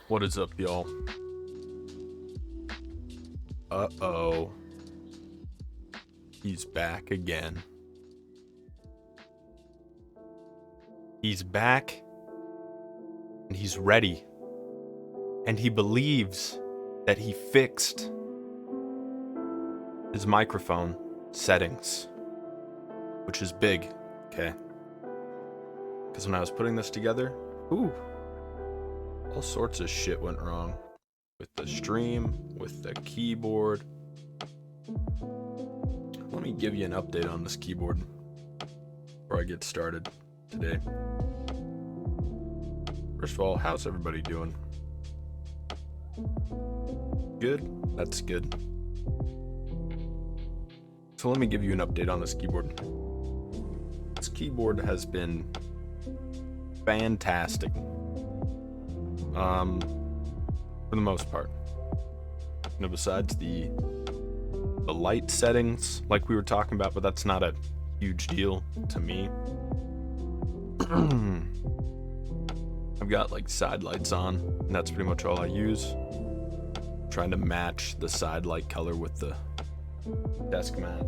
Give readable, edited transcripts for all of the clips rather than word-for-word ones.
What is up, y'all? Uh-oh. He's back again. He's back, and he's ready. And he believes that he fixed his microphone settings, which is big, okay? Because when I was putting this together, all sorts of shit went wrong. With the stream, with the keyboard. Let me give you an update on this keyboard before I get started today. First of all, how's everybody doing? Good? That's good. So let me give you an update on this keyboard. This keyboard has been fantastic. For the most part. You know, besides the light settings, like we were talking about, but that's not a huge deal to me. I've got like side lights on, and that's pretty much all I use. Trying to match the side light color with the Deskmat.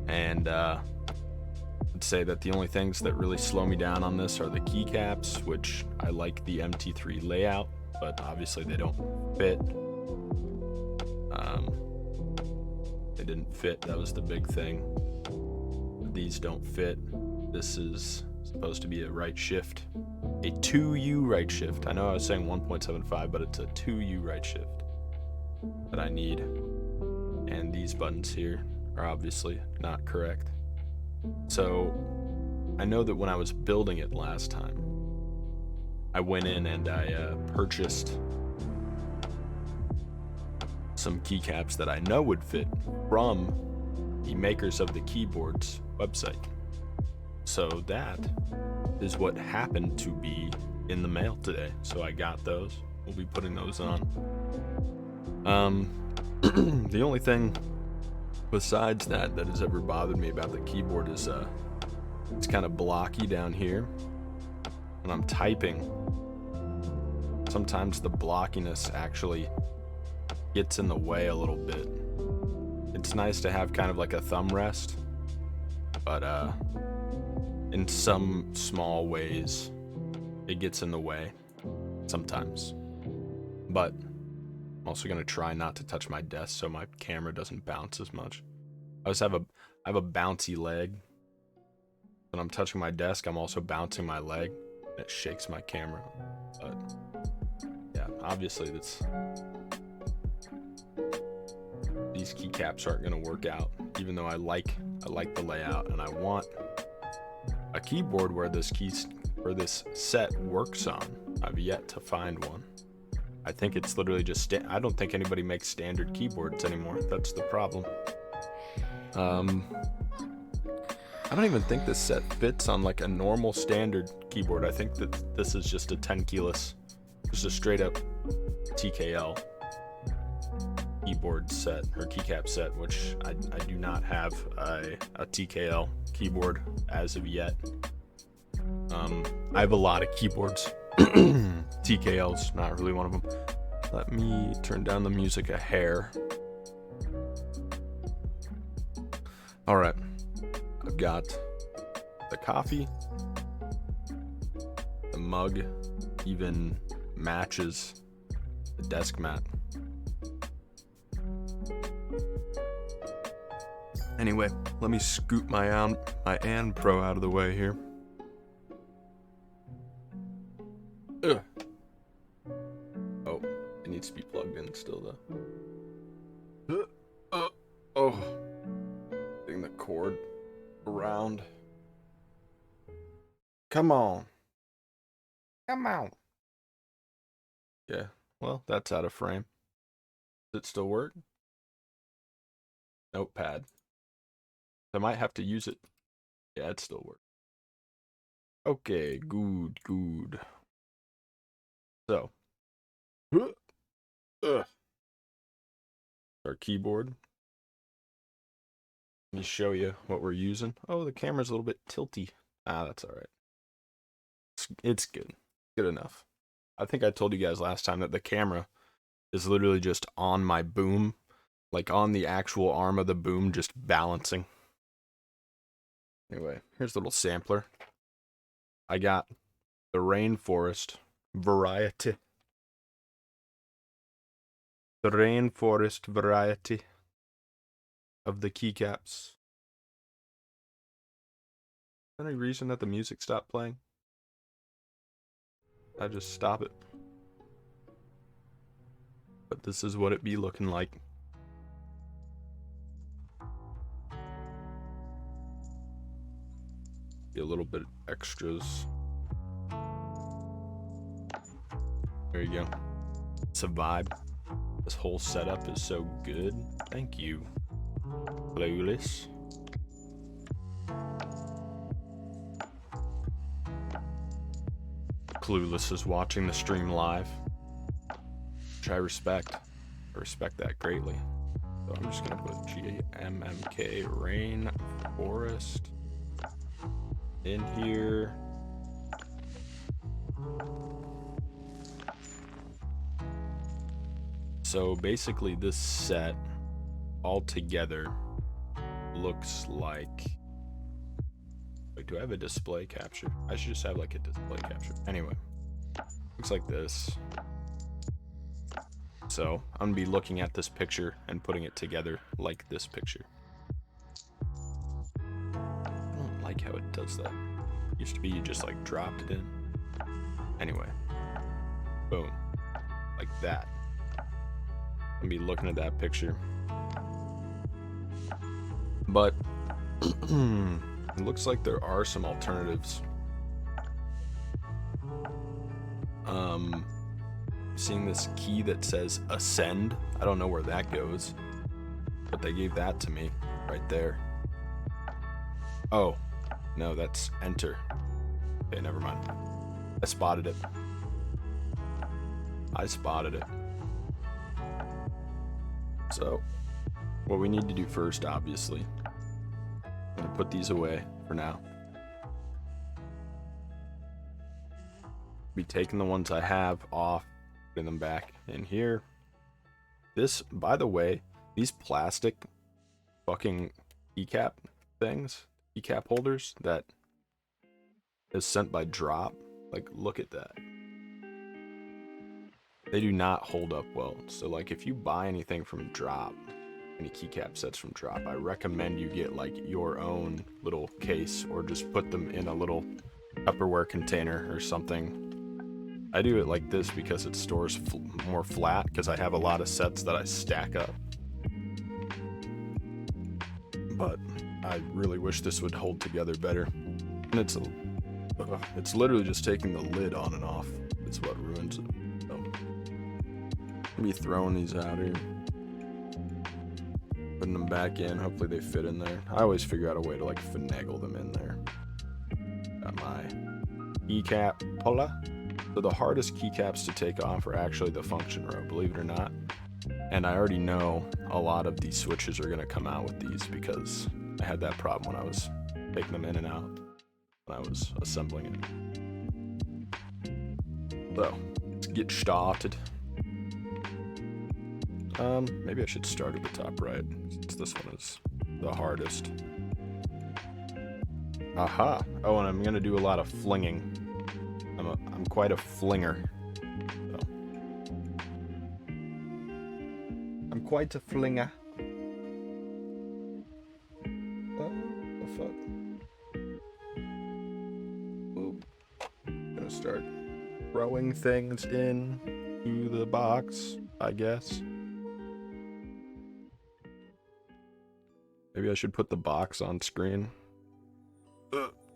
And I'd say that the only things that really slow me down on this are the keycaps, which I like the MT3 layout, but obviously they don't fit. They didn't fit, that was the big thing. These don't fit. This is supposed to be a right shift. A 2U right shift. I know I was saying 1.75, but it's a 2U right shift that I need. And these buttons here are obviously not correct. So I know that when I was building it last time, I went in and I purchased some keycaps that I know would fit from the makers of the keyboards website. So that is what happened to be in the mail today. So I got those. We'll be putting those on. The only thing besides that has ever bothered me about the keyboard is it's kind of blocky down here when I'm typing. Sometimes the blockiness actually gets in the way a little bit. It's nice to have kind of like a thumb rest, but in some small ways it gets in the way sometimes. But I'm also going to try not to touch my desk so my camera doesn't bounce as much. I have a bouncy leg. When I'm touching my desk, I'm also bouncing my leg. It shakes my camera. But yeah, obviously these keycaps aren't going to work out, even though I like the layout and I want a keyboard where this set works on. I've yet to find one. I think it's literally just I don't think anybody makes standard keyboards anymore. That's the problem. I don't even think this set fits on like a normal standard keyboard. I think that this is just a 10 keyless, just a straight up TKL keyboard set or keycap set, which I do not have a TKL keyboard as of yet. I have a lot of keyboards. TKL's not really one of them. Let me turn down the music a hair. All right, I've got the coffee. The mug even matches the Deskmat. Anyway, let me scoot my An Pro out of the way here. Ugh. Oh, it needs to be plugged in still though. Oh, getting the cord around. Come on. Come on. Yeah, well, that's out of frame. Does it still work? Notepad. I might have to use it. Yeah, it still works. Okay, good. So, our keyboard. Let me show you what we're using. Oh, the camera's a little bit tilty. That's all right. It's good. Good enough. I think I told you guys last time that the camera is literally just on my boom, like on the actual arm of the boom, just balancing. Anyway, here's a little sampler. I got the Rainforest variety. The Rainforest variety of the Keycaps. Any reason that the music stopped playing? I just stop it. But this is what it be looking like. Be a little bit extras. There you go. It's a vibe. This whole setup is so good. Thank you, Clueless. Clueless is watching the stream live, which I respect. I respect that greatly. So I'm just gonna put GMMK Rainforest in here. So basically this set all together looks like, wait, do I have a display capture? I should just have like a display capture. Anyway, looks like this. So I'm gonna be looking at this picture and putting it together like this picture. I don't like how it does that. It used to be you just like dropped it in. Anyway, boom, like that. I'm gonna be looking at that picture. But it looks like there are some alternatives. Seeing this key that says ascend. I don't know where that goes, but they gave that to me right there. Oh, no, that's enter. Okay, never mind. I spotted it. I spotted it. So, what we need to do first, obviously, I'm gonna put these away for now. Be taking the ones I have off, putting them back in here. This, by the way, these plastic fucking keycap things, keycap holders that is sent by drop, like, look at that. They do not hold up well. So like if you buy anything from drop, any keycap sets from drop, I recommend you get like your own little case or just put them in a little Tupperware container or something. I do it like this because it stores more flat because I have a lot of sets that I stack up. But I really wish this would hold together better. And it's literally just taking the lid on and off. It's what ruins it. So I'll be throwing these out here, putting them back in. Hopefully they fit in there. I always figure out a way to like finagle them in there. Got my keycap puller. So the hardest keycaps to take off are actually the function row, believe it or not. And I already know a lot of these switches are going to come out with these because I had that problem when I was taking them in and out when I was assembling it. So let's get started. Maybe I should start at the top right, since this one is the hardest. Aha! Oh, and I'm gonna do a lot of flinging. I'm quite a flinger. So. I'm quite a flinger. Oh, the fuck. Oop. Gonna start throwing things in to the box, I guess. Maybe I should put the box on screen.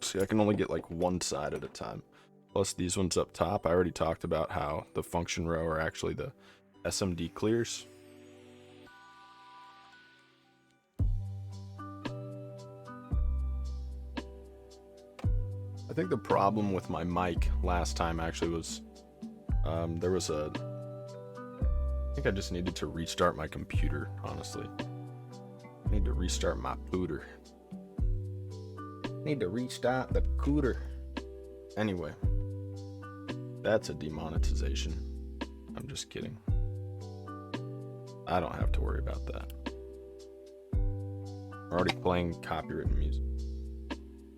See, I can only get like one side at a time. Plus these ones up top, I already talked about how the function row are actually the SMD clears. I think the problem with my mic last time actually was I think I just needed to restart my computer, honestly. I need to restart my pooter. Need to restart the cooter. Anyway. That's a demonetization. I'm just kidding. I don't have to worry about that. We're already playing copywritten music.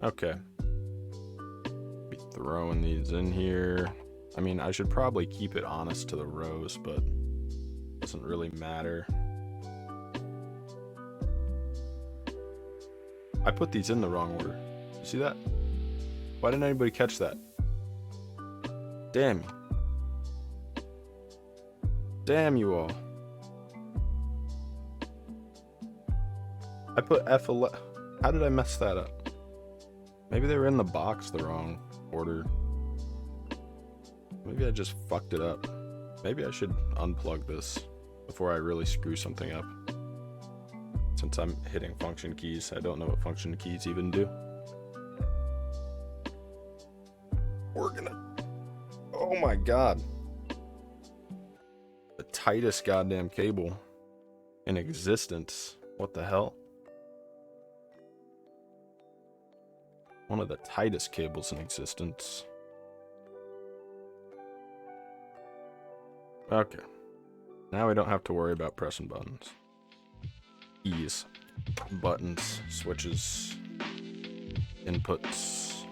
Okay. Be throwing these in here. I mean, I should probably keep it honest to the rows, but it doesn't really matter. I put these in the wrong order. You see that? Why didn't anybody catch that? Damn. Damn you all. I put F11. How did I mess that up? Maybe they were in the box the wrong order. Maybe I just fucked it up. Maybe I should unplug this before I really screw something up. Since I'm hitting function keys, I don't know what function keys even do. We're gonna... Oh my god. The tightest goddamn cable in existence. What the hell? One of the tightest cables in existence. Okay. Now we don't have to worry about pressing buttons. Keys, buttons, switches, inputs,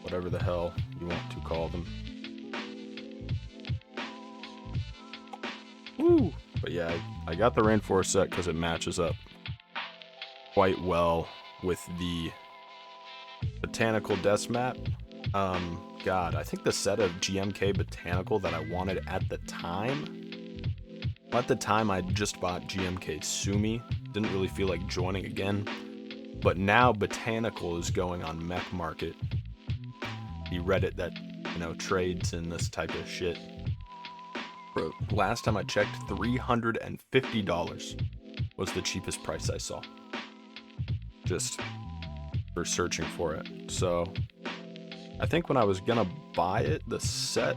whatever the hell you want to call them. Woo! But yeah, I got the Rainforest set because it matches up quite well with the Botanical Deskmat. God, I think the set of GMK Botanical that I wanted at the time. At the time, I just bought GMK Sumi. Didn't really feel like joining again. But now Botanical is going on Mech Market. The Reddit that, you know, trades in this type of shit. Bro, last time I checked, $350 was the cheapest price I saw. Just for searching for it. So I think when I was gonna buy it, the sets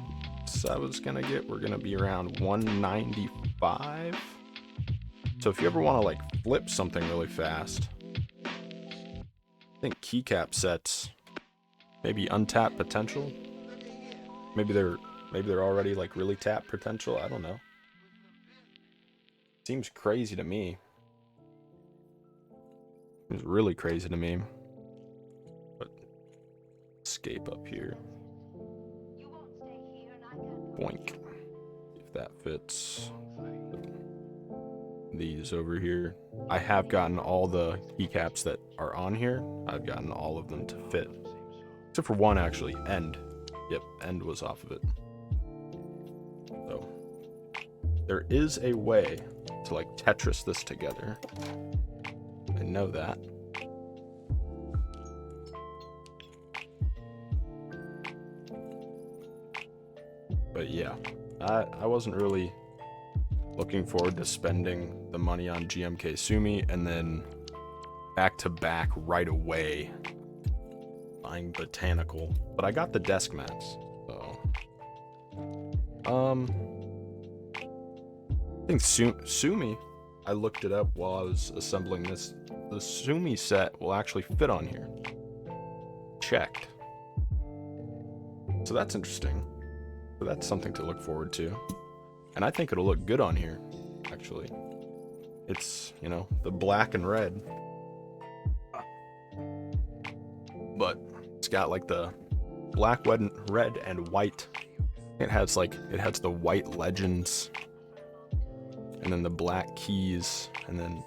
I was gonna get were gonna be around $195. So if you ever want to like flip something really fast, I think keycap sets, maybe untapped potential. Maybe they're already like really tapped potential. I don't know. Seems crazy to me. Seems really crazy to me. But escape up here. Boink. If that fits. These over here. I have gotten all the keycaps that are on here. I've gotten all of them to fit. Except for one actually. End. Yep, end was off of it. So there is a way to like Tetris this together. I know that. But yeah, I wasn't really looking forward to spending the money on GMK Sumi and then back to back right away buying Botanical. But I got the Deskmats, so I think Sumi, I looked it up while I was assembling this. The Sumi set will actually fit on here. Checked. So that's interesting. So that's something to look forward to. And I think it'll look good on here, actually. It's, you know, the black and red. But it's got like the black, red, and white. It has the white legends. And then the black keys. And then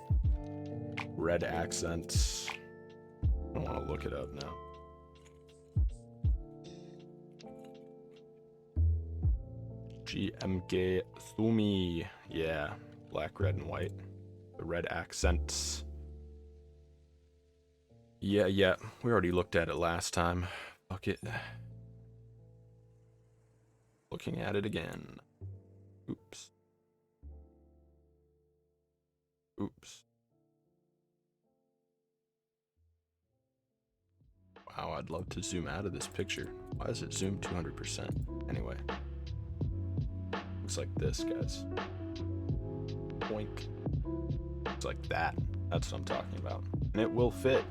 red accents. I don't want to look it up now. GMK Sumi. Yeah, black, red, and white. The red accents. Yeah. We already looked at it last time. Fuck it. Looking at it again. Oops. Wow, I'd love to zoom out of this picture. Why is it zoomed 200%? Anyway. Looks like this, guys. Boink. Looks like that. That's what I'm talking about. And it will fit.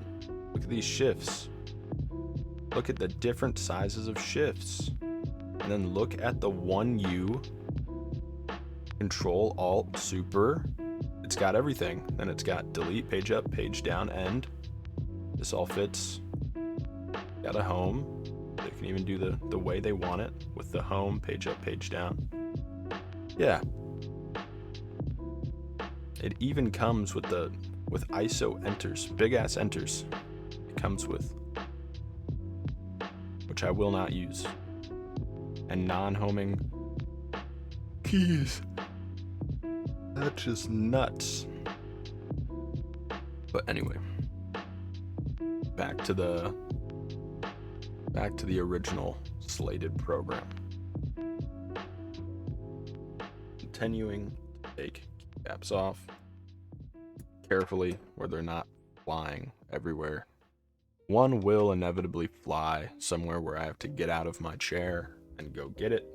Look at these shifts. Look at the different sizes of shifts. and then look at the 1U, Control Alt Super. It's got everything. Then it's got delete, page up, page down, end. This all fits. Got a home. They can even do the way they want it with the home, page up, page down. Yeah. It even comes with ISO enters, big ass enters. It comes with, which I will not use, and non-homing keys. That's just nuts. But anyway, back to the original slated program. Continuing to take keycaps off carefully where they're not flying everywhere. One will inevitably fly somewhere where I have to get out of my chair and go get it.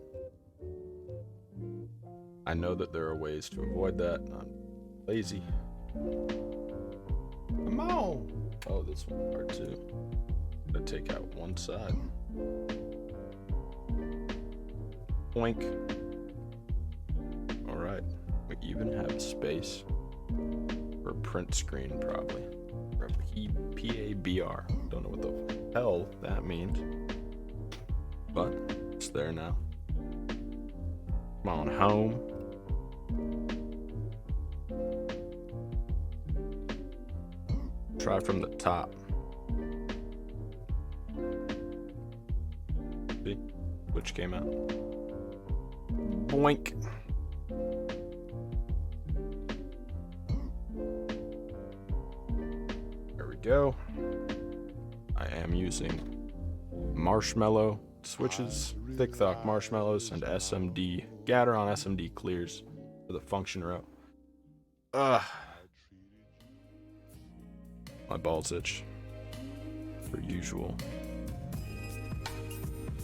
I know that there are ways to avoid that. I'm lazy. Come on! Oh, this one part too. I'm gonna take out one side. Boink. Alright. We even have space for a print screen, probably. Or a PABR. Don't know what the hell that means. But it's there now. Come on, home. Try from the top. See? Which came out. Boink. There we go. I am using Marshmallow switches, ThicThock marshmallows, and SMD Gateron SMD clears for the function row. My balls itch, per usual.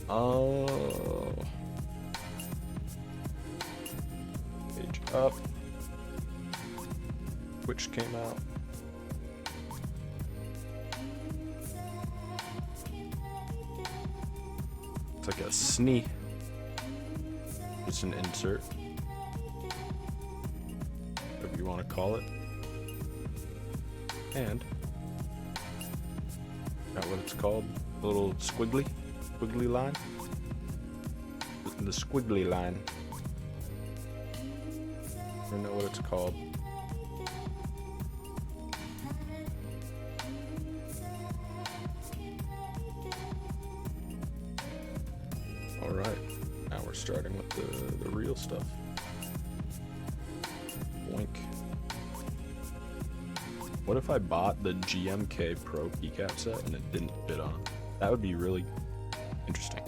Oh. Page up. Which came out. It's like a SNE. It's an insert. Whatever you want to call it. And that what it's called? A little squiggly line. The squiggly line. I don't know what it's called. All right, now we're starting with the real stuff. Boink. What if I bought the GMK Pro keycap set and it didn't fit on? That would be really interesting.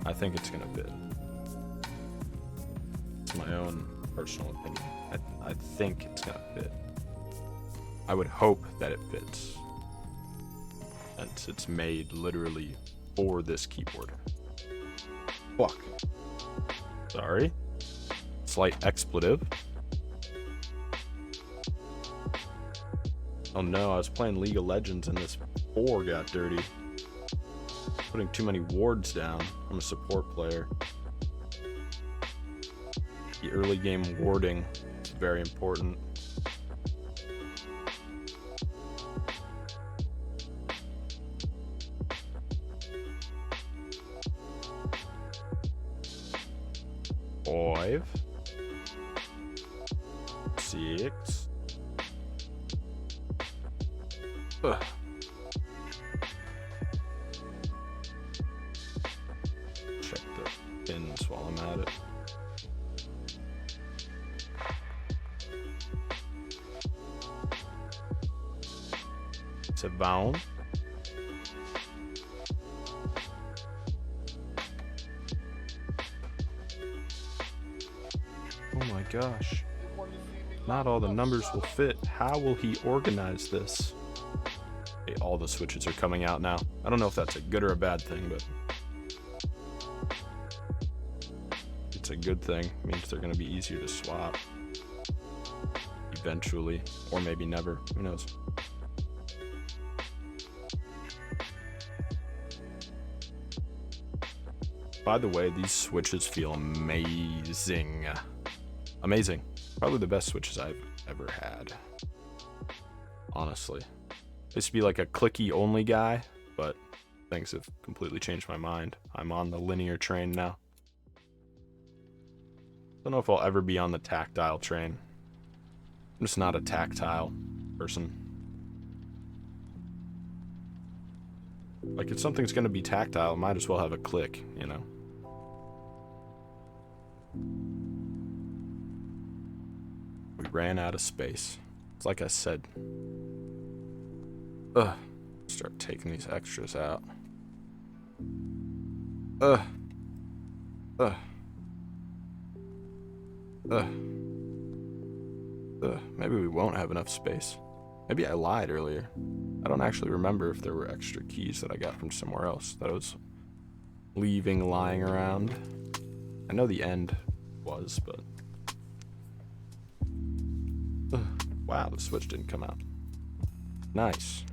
I think it's gonna fit. It's my own personal opinion. I think it's gonna fit. I would hope that it fits, since it's made literally for this keyboard. Fuck. Sorry. Slight expletive. Oh no, I was playing League of Legends and this 4 got dirty. Putting too many wards down. I'm a support player. The early game warding is very important. Five. 6. Ugh. Check the pins while I'm at it. C'est bon. Oh my gosh. Not all the numbers will fit. How will he organize this? Okay, all the switches are coming out now. I don't know if that's a good or a bad thing, but it's a good thing. It means they're going to be easier to swap eventually, or maybe never. Who knows? By the way, these switches feel amazing. Amazing. Probably the best switches I've ever had. Honestly. I used to be like a clicky only guy, but things have completely changed my mind. I'm on the linear train now. Don't know if I'll ever be on the tactile train. I'm just not a tactile person. Like, if something's gonna be tactile, it might as well have a click, you know? We ran out of space. It's like I said. Ugh. Start taking these extras out. Ugh. Ugh. Ugh. Ugh. Maybe we won't have enough space. Maybe I lied earlier. I don't actually remember if there were extra keys that I got from somewhere else that I was leaving lying around. I know the end was, but... Ugh. Wow, the switch didn't come out. Nice.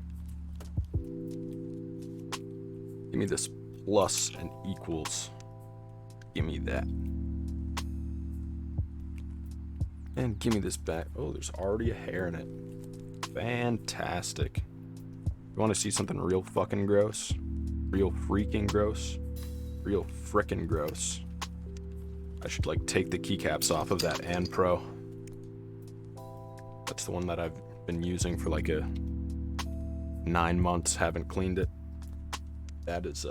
Give me this plus and equals. Give me that. And give me this back. Oh, there's already a hair in it. Fantastic. You want to see something real fucking gross? Real freaking gross? Real frickin' gross. I should, like, take the keycaps off of that and Pro. That's the one that I've been using for like 9 months, haven't cleaned it. That is,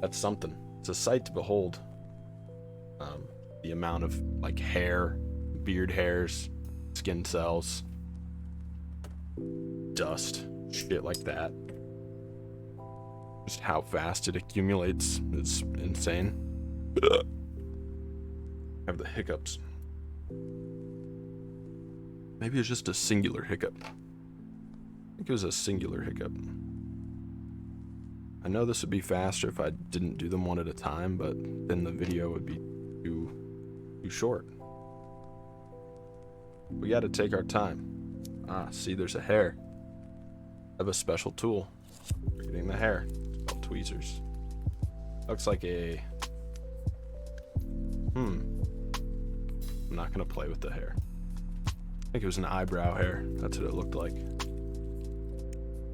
that's something. It's a sight to behold. The amount of, like, hair, beard hairs, skin cells, dust, shit like that. Just how fast it accumulates is insane. I have the hiccups. Maybe it's just a singular hiccup. I think it was a singular hiccup. I know this would be faster if I didn't do them one at a time, but then the video would be too short. We gotta take our time. Ah, see, there's a hair. I have a special tool for getting the hair. It's called tweezers. Looks like a... I'm not gonna play with the hair. I think it was an eyebrow hair. That's what it looked like.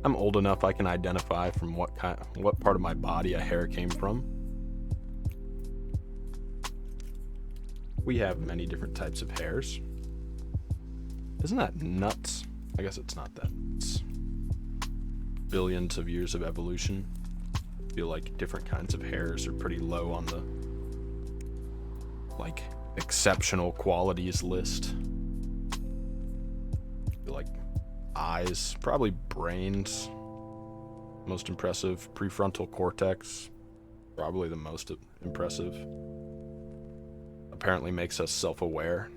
I'm old enough I can identify from what part of my body a hair came from. We have many different types of hairs. Isn't that nuts? I guess it's not that. It's billions of years of evolution. I feel like different kinds of hairs are pretty low on the, like, exceptional qualities list. I feel like eyes, probably brains, most impressive. Prefrontal cortex, probably the most impressive. Apparently makes us self-aware.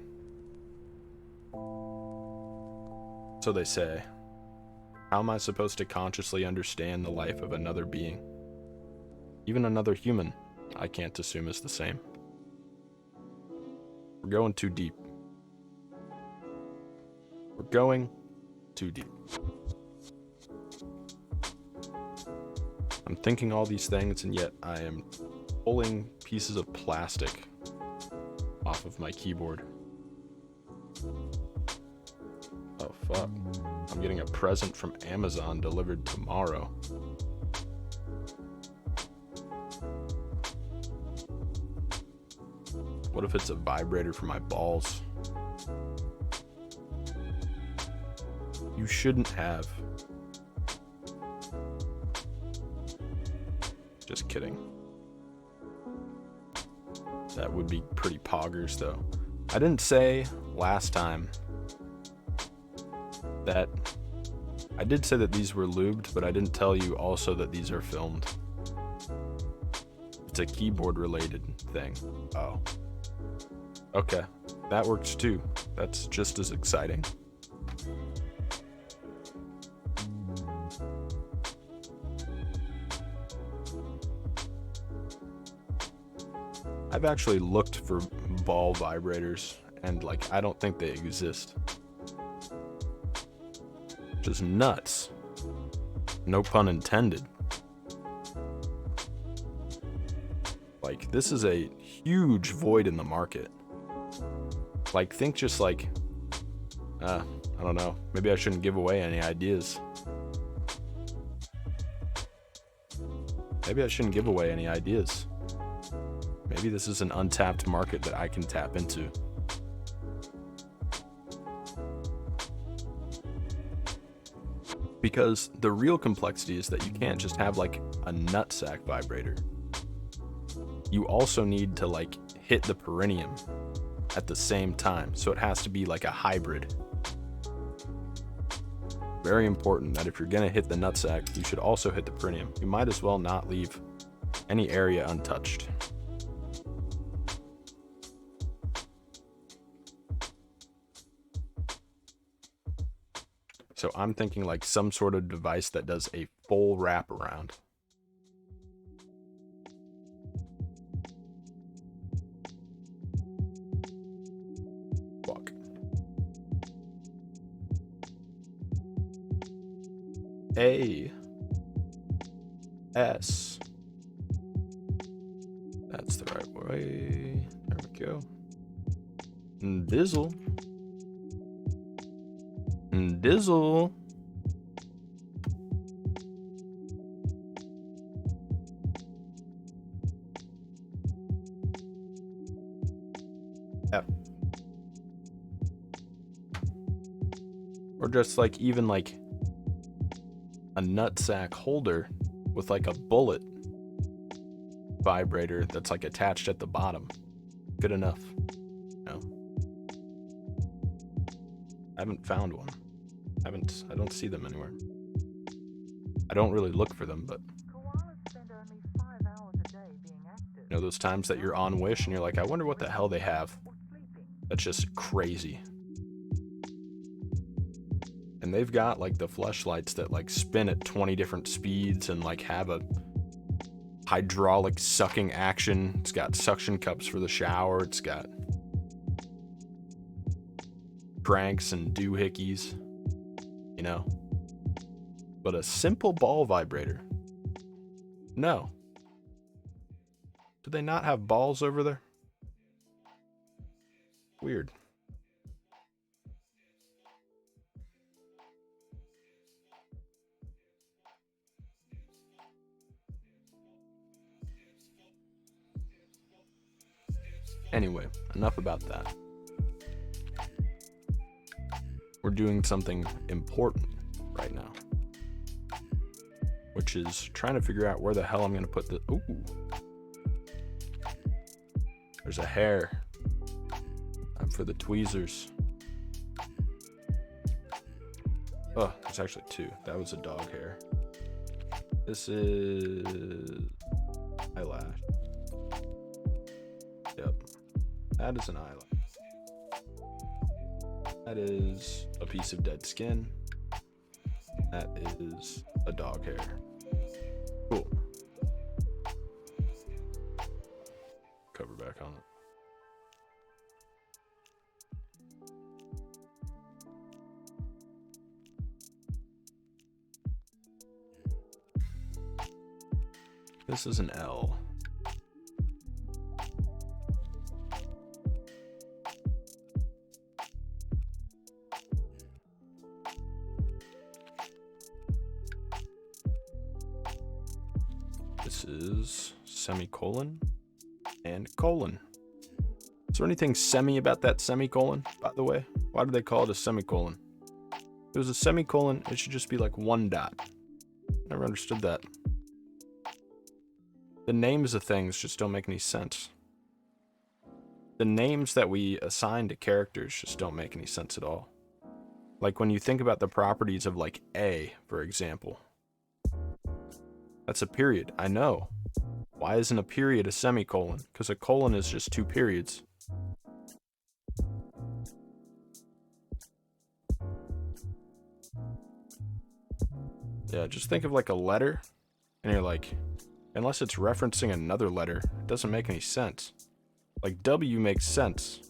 So they say. How am I supposed to consciously understand the life of another being? Even another human, I can't assume is the same. We're going too deep. We're going too deep. I'm thinking all these things, and yet I am pulling pieces of plastic off of my keyboard. Oh fuck. I'm getting a present from Amazon delivered tomorrow. What if it's a vibrator for my balls? You shouldn't have. Just kidding. That would be pretty poggers, though. I didn't say last time that... I did say that these were lubed, but I didn't tell you also that these are filmed. It's a keyboard-related thing. Oh. Okay. That works, too. That's just as exciting. I've actually looked for ball vibrators, and, like, I don't think they exist. Just nuts. No pun intended. Like, this is a huge void in the market. Like, think just like, I don't know, maybe I shouldn't give away any ideas. Maybe I shouldn't give away any ideas. Maybe this is an untapped market that I can tap into. Because the real complexity is that you can't just have like a nutsack vibrator. You also need to like hit the perineum at the same time. So it has to be like a hybrid. Very important that if you're gonna hit the nutsack, you should also hit the perineum. You might as well not leave any area untouched. So I'm thinking like some sort of device that does a full wraparound. Fuck. A. S. That's the right way. There we go. Dizzle. Dizzle. F. Or just like even like a nutsack holder with like a bullet vibrator that's like attached at the bottom. Good enough. No. I haven't found one. I don't see them anywhere. I don't really look for them, but you know those times that you're on Wish and you're like, I wonder what the hell they have. That's just crazy. And they've got like the fleshlights that like spin at 20 different speeds and like have a hydraulic sucking action. It's got suction cups for the shower. It's got cranks and doohickeys, you know. But a simple ball vibrator? No. Do they not have balls over there? Weird. Anyway, enough about that. We're doing something important right now, which is trying to figure out where the hell I'm going to put the... Ooh. There's a hair. I'm for the tweezers. Oh, there's actually two. That was a dog hair. This is eyelash. Yep. That is an eyelash. That is a piece of dead skin. That is a dog hair. Cool. Cover back on it. This is an L. This is semicolon and colon. Is there anything semi about that semicolon, by the way? Why do they call it a semicolon? If it was a semicolon, it should just be like one dot. Never understood that. The names of things just don't make any sense. The names that we assign to characters just don't make any sense at all. Like when you think about the properties of like A, for example. That's a period, I know. Why isn't a period a semicolon? Because a colon is just two periods. Yeah, just think of like a letter, and you're like, unless it's referencing another letter, it doesn't make any sense. Like W makes sense.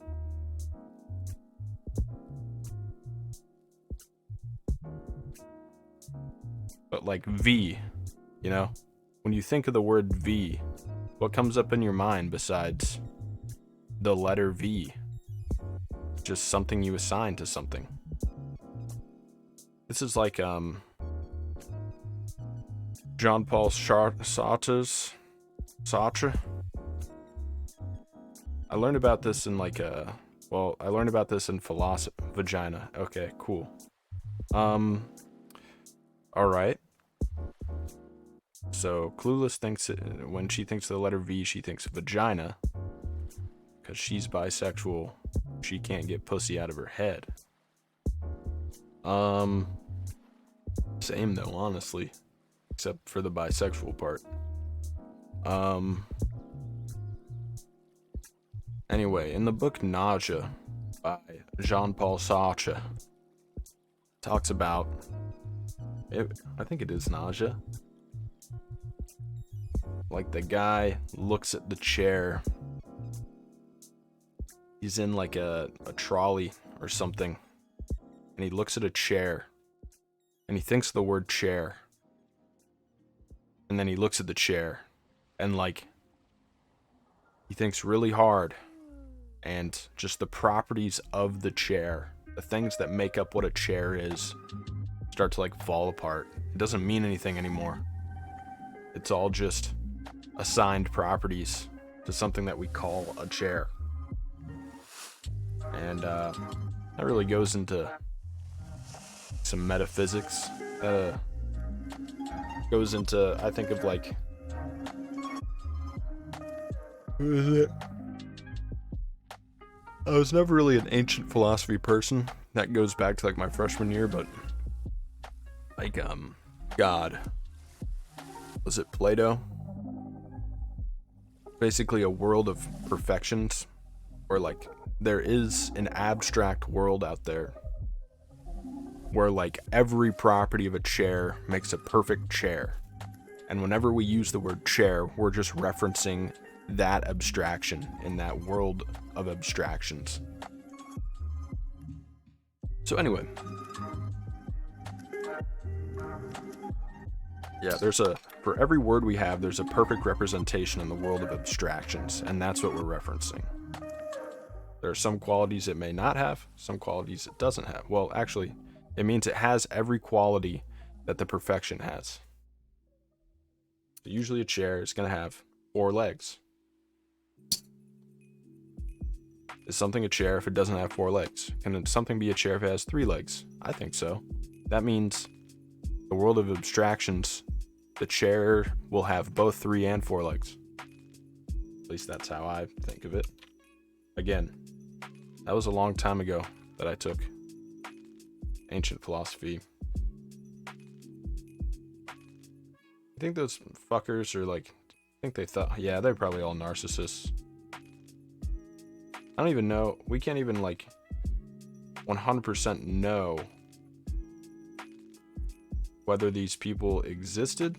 But like V, you know, when you think of the word V, What comes up in your mind besides the letter V? Just something you assign to something. This is like Jean-Paul Sartre's Sartre. I learned about this in like I learned about this in philosophy. Vagina. Okay, cool. All right. So Clueless thinks when she thinks of the letter V, she thinks vagina, because she's bisexual. She can't get pussy out of her head. Same though, honestly, except for the bisexual part. Anyway, in the book Nausea by Jean-Paul Sartre, talks about I think it is nausea. Like the guy looks at the chair. He's in like a trolley or something. And he looks at a chair. And he thinks the word chair. And then he looks at the chair. And like, he thinks really hard. And just the properties of the chair, the things that make up what a chair is, start to like fall apart. It doesn't mean anything anymore. It's all just assigned properties to something that we call a chair. And that really goes into some metaphysics. Goes into, I think of like, who is it? I was never really an ancient philosophy person. That goes back to like my freshman year, but like God. Was it Plato? Basically a world of perfections, or like there is an abstract world out there where like every property of a chair makes a perfect chair. And whenever we use the word chair, we're just referencing that abstraction in that world of abstractions. So anyway, yeah, for every word we have, there's a perfect representation in the world of abstractions, and that's what we're referencing. There are some qualities it may not have, some qualities it doesn't have. Well, actually, it means it has every quality that the perfection has. So usually a chair is going to have 4 legs. Is something a chair if it doesn't have 4 legs? Can something be a chair if it has 3 legs? I think so. That means the world of abstractions, the chair will have both 3 and 4 legs. At least that's how I think of it. Again, that was a long time ago that I took ancient philosophy. I think those fuckers are like, I think they thought, yeah, they're probably all narcissists. I don't even know. We can't even like 100% know whether these people existed.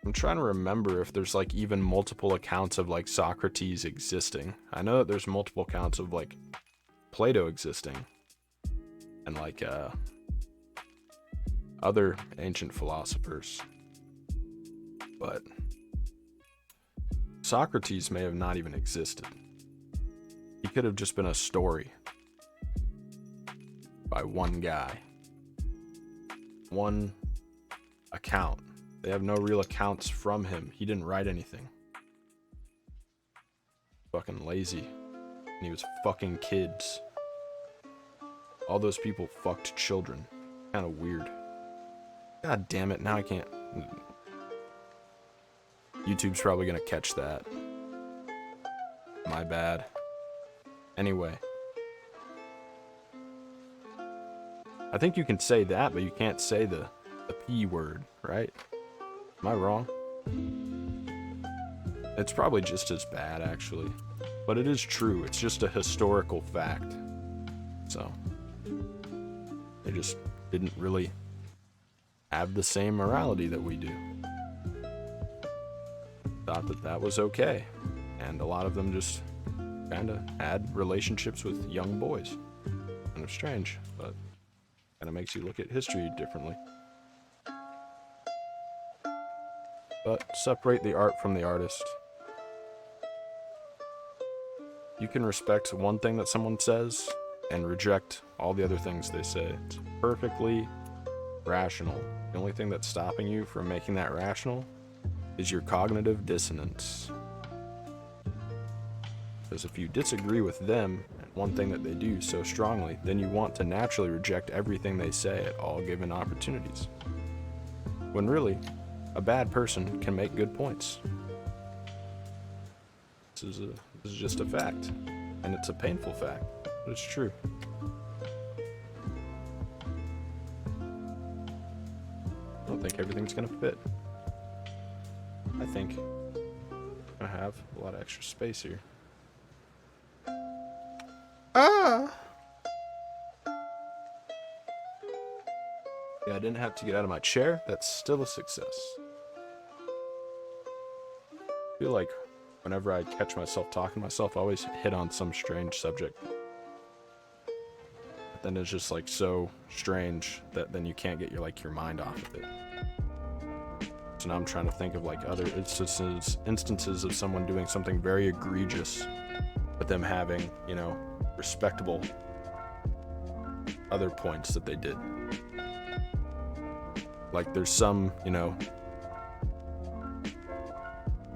I'm trying to remember if there's like even multiple accounts of like Socrates existing. I know that there's multiple accounts of like Plato existing and like other ancient philosophers. But Socrates may have not even existed. He could have just been a story by one guy. One account. They have no real accounts from him. He didn't write anything. Fucking lazy. And he was fucking kids. All those people fucked children. Kind of weird. God damn it, now I can't. YouTube's probably gonna catch that. My bad. Anyway. I think you can say that, but you can't say the P word, right? Am I wrong? It's probably just as bad, actually. But it is true. It's just a historical fact. So, they just didn't really have the same morality that we do. Thought that that was okay. And a lot of them just kind of had relationships with young boys. Kind of strange, but kind of makes you look at history differently. But separate the art from the artist. You can respect one thing that someone says and reject all the other things they say. It's perfectly rational. The only thing that's stopping you from making that rational is your cognitive dissonance. Because if you disagree with them and one thing that they do so strongly, then you want to naturally reject everything they say at all given opportunities. When really, a bad person can make good points. This is just a fact, and it's a painful fact, but it's true. I don't think everything's gonna fit. I think I have a lot of extra space here. Yeah, I didn't have to get out of my chair. That's still a success. I feel like whenever I catch myself talking to myself, I always hit on some strange subject. But then it's just like so strange that then you can't get your mind off of it. So now I'm trying to think of like other instances of someone doing something very egregious, but them having, respectable other points that they did. Like there's some,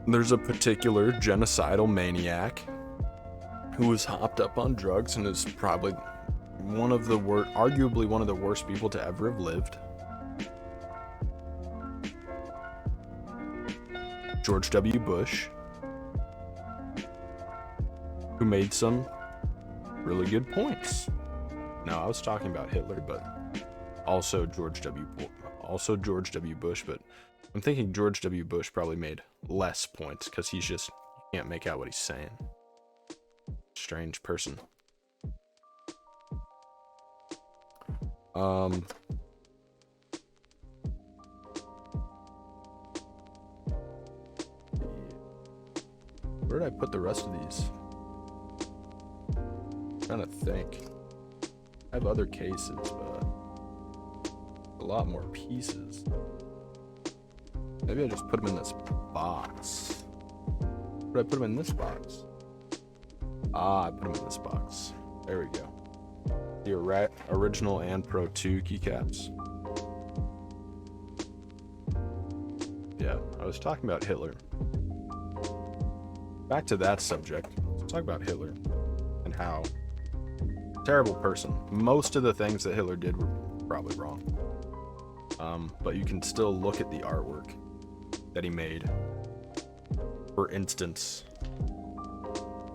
there's a particular genocidal maniac who was hopped up on drugs and is probably arguably one of the worst people to ever have lived. George W. Bush, who made some really good points. No, I was talking about Hitler, but also George W. Bush, but I'm thinking George W. Bush probably made less points because you can't make out what he's saying. Strange person. Where did I put the rest of these? I'm trying to think. I have other cases, but a lot more pieces. Maybe I just put them in this box. Where did I put them in this box? I put them in this box. There we go. The original and Pro 2 keycaps. Yeah, I was talking about Hitler. Back to that subject. Let's talk about Hitler and how terrible person. Most of the things that Hitler did were probably wrong. But you can still look at the artwork that he made. For instance,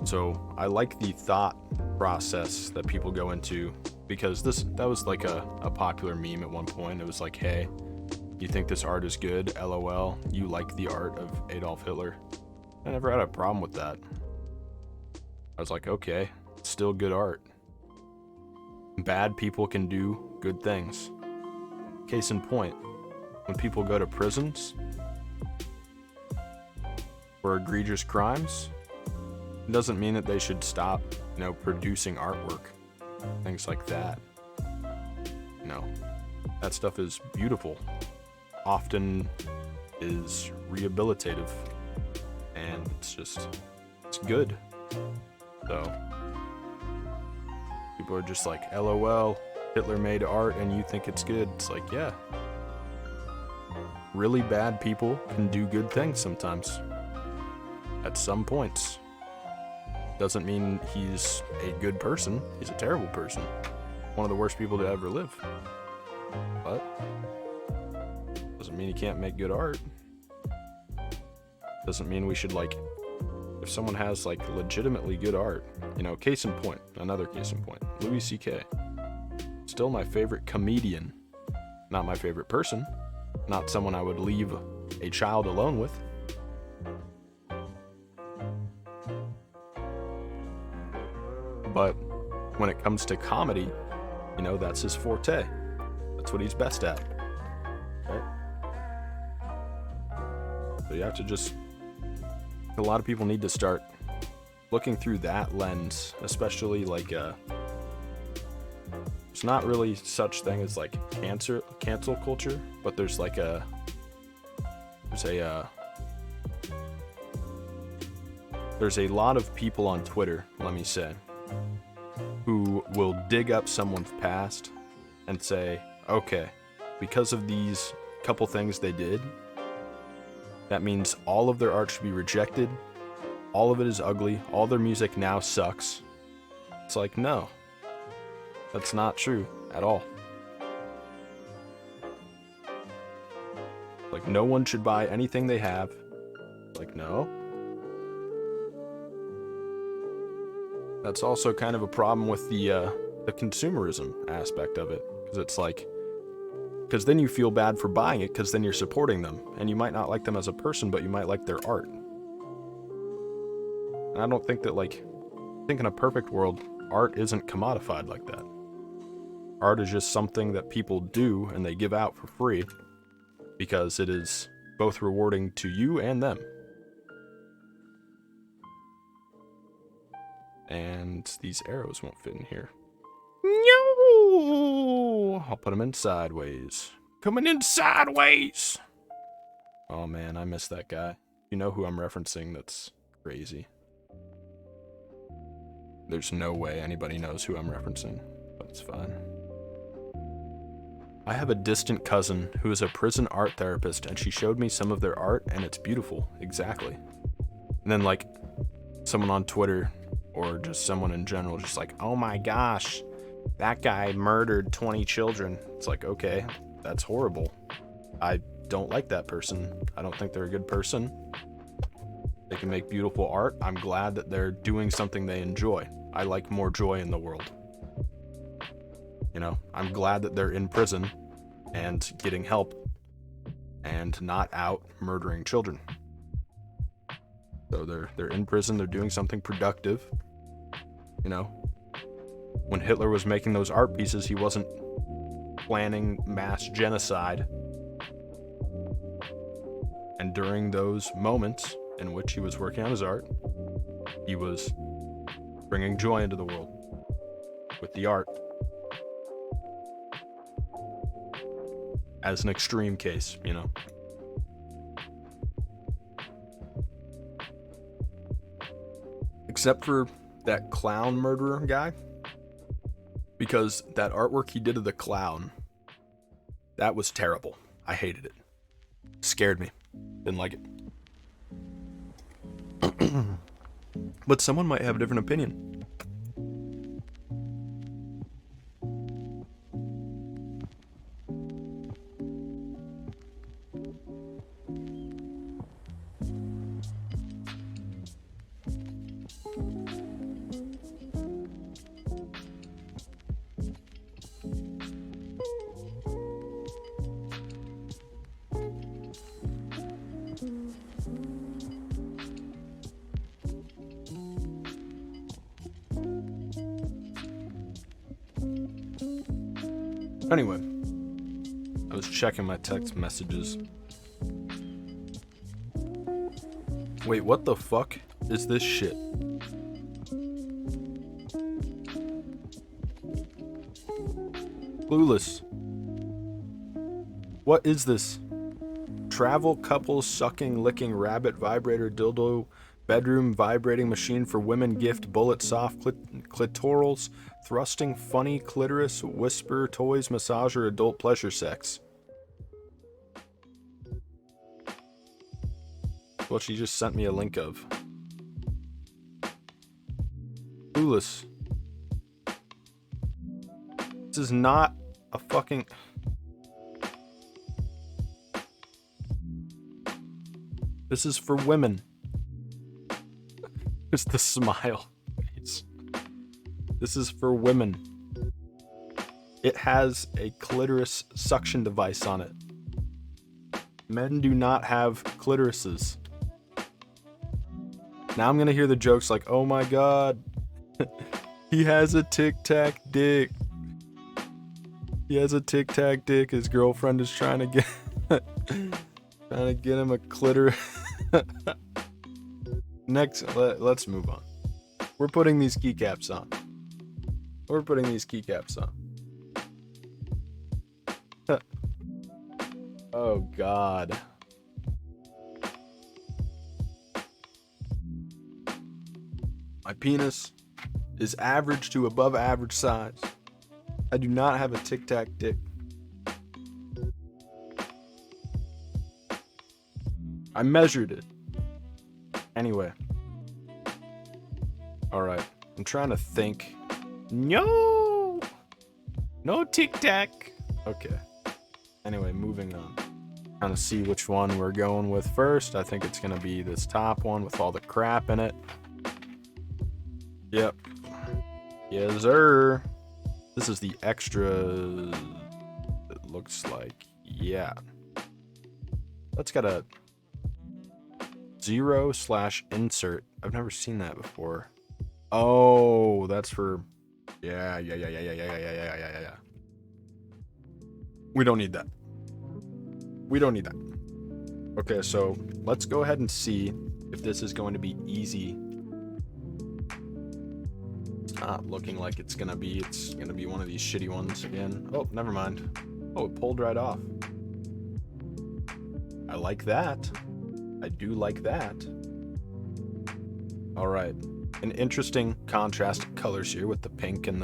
so I like the thought process that people go into, because that was like a popular meme at one point. It was like, hey, you think this art is good? LOL. You like the art of Adolf Hitler? I never had a problem with that. I was like, okay, it's still good art. Bad people can do good things. Case in point, when people go to prisons for egregious crimes, it doesn't mean that they should stop, producing artwork. Things like that. That stuff is beautiful. Often is rehabilitative. And it's good. So, people are just like, LOL, Hitler made art and you think it's good. It's like, yeah. Really bad people can do good things sometimes. At some points. Doesn't mean he's a good person. He's a terrible person. One of the worst people to ever live. But doesn't mean he can't make good art. Doesn't mean we should if someone has legitimately good art, case in point, another case in point, Louis C.K. Still my favorite comedian. Not my favorite person. Not someone I would leave a child alone with. But when it comes to comedy, that's his forte. That's what he's best at. Right? So you have to a lot of people need to start looking through that lens, especially there's not really such thing as cancel culture, but there's a there's a lot of people on Twitter, let me say, who will dig up someone's past and say, okay, because of these couple things they did, that means all of their art should be rejected, all of it is ugly, all their music now sucks. It's like, no, that's not true at all. Like, no one should buy anything they have. Like, no. That's also kind of a problem with the consumerism aspect of it. Because it's like, because then you feel bad for buying it, because then you're supporting them. And you might not like them as a person, but you might like their art. And I don't think that, like, I think in a perfect world, art isn't commodified like that. Art is just something that people do and they give out for free because it is both rewarding to you and them. And these arrows won't fit in here. No! I'll put them in sideways. Coming in sideways! Oh man, I miss that guy. You know who I'm referencing? That's crazy. There's no way anybody knows who I'm referencing, but it's fine. I have a distant cousin who is a prison art therapist, and she showed me some of their art, and it's beautiful. Exactly. And then, like, someone on Twitter, or just someone in general, just like, oh my gosh, that guy murdered 20 children. It's like, okay, that's horrible. I don't like that person. I don't think they're a good person. They can make beautiful art. I'm glad that they're doing something they enjoy. I like more joy in the world. You know, I'm glad that they're in prison and getting help and not out murdering children. So they're in prison, they're doing something productive. You know, when Hitler was making those art pieces, he wasn't planning mass genocide. And during those moments in which he was working on his art, he was bringing joy into the world with the art. As an extreme case, you know. Except for that clown murderer guy. Because that artwork he did of the clown, that was terrible. I hated it. Scared me. Didn't like it. But someone might have a different opinion. Anyway, I was checking my text messages. Wait, what the fuck is this shit? Clueless. What is this? Travel couple sucking licking rabbit vibrator dildo bedroom vibrating machine for women gift bullet soft clitorals thrusting funny clitoris whisper toys massager adult pleasure sex. Well, she just sent me a link of. Clueless. This is not a fucking. This is for women. It's the smile. This is for women. It has a clitoris suction device on it. Men do not have clitorises. Now I'm gonna hear the jokes like, oh my god, he has a tic-tac dick. He has a tic-tac dick. His girlfriend is trying to get him a clitoris. Next, let's move on. We're putting these keycaps on. We're putting these keycaps on. Oh god. My penis is average to above average size. I do not have a Tic Tac dick. I measured it. Anyway. Alright. I'm trying to think. No! No Tic Tac. Okay. Anyway, moving on. Trying to see which one we're going with first. I think it's going to be this top one with all the crap in it. Yep. Yes, sir. This is the extra. It looks like. Yeah. That's got a 0/insert. I've never seen that before. Oh, that's for. Yeah. We don't need that. We don't need that. Okay, so let's go ahead and see if this is going to be easy. It's not looking like it's gonna be. It's gonna be one of these shitty ones again. Oh, never mind. Oh, it pulled right off. I like that. I do like that. All right, an interesting contrast of colors here with the pink and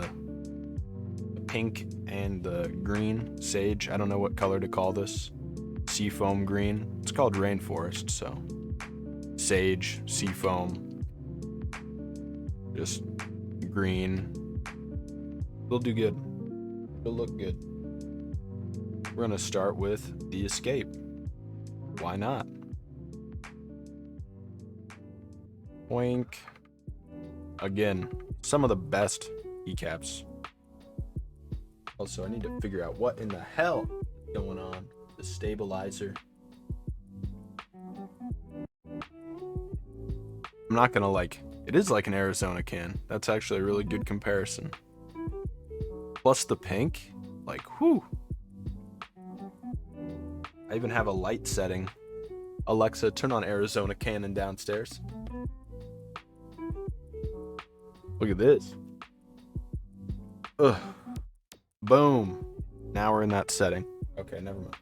the green sage. I don't know what color to call this. Seafoam green. It's called Rainforest, so sage, seafoam, just green. They'll do good. They'll look good. We're gonna start with the Escape. Why not? Boink. Again, some of the best keycaps. Also, I need to figure out what in the hell is going on. The stabilizer. I'm not gonna it is like an Arizona can. That's actually a really good comparison. Plus the pink, whew. I even have a light setting. Alexa, turn on Arizona Cannon downstairs. Look at this. Ugh. Boom. Now we're in that setting. Okay, never mind.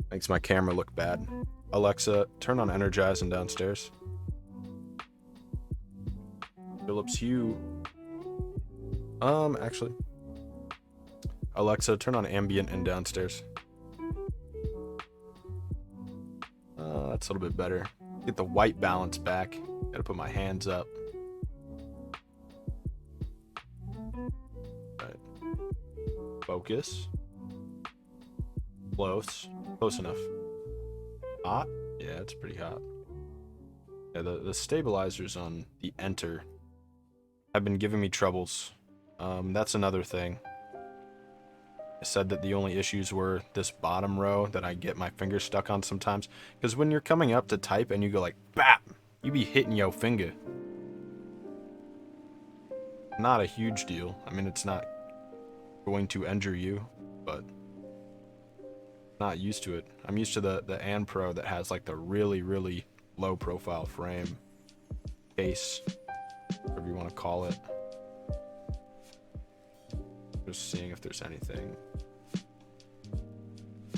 Makes my camera look bad. Alexa, turn on Energizing downstairs. Philips Hue. Actually. Alexa, turn on Ambient and downstairs. That's a little bit better. Get the white balance back. Gotta put my hands up. Right. Focus. Close. Close enough. Hot? Yeah, it's pretty hot. Yeah, the stabilizers on the Enter have been giving me troubles. That's another thing. I said that the only issues were this bottom row that I get my finger stuck on sometimes. Because when you're coming up to type and you go BAP! You be hitting your finger. Not a huge deal. I mean, it's not going to injure you, but not used to it. I'm used to the An Pro that has the really, really low profile frame. Case. Whatever you want to call it. Just seeing if there's anything.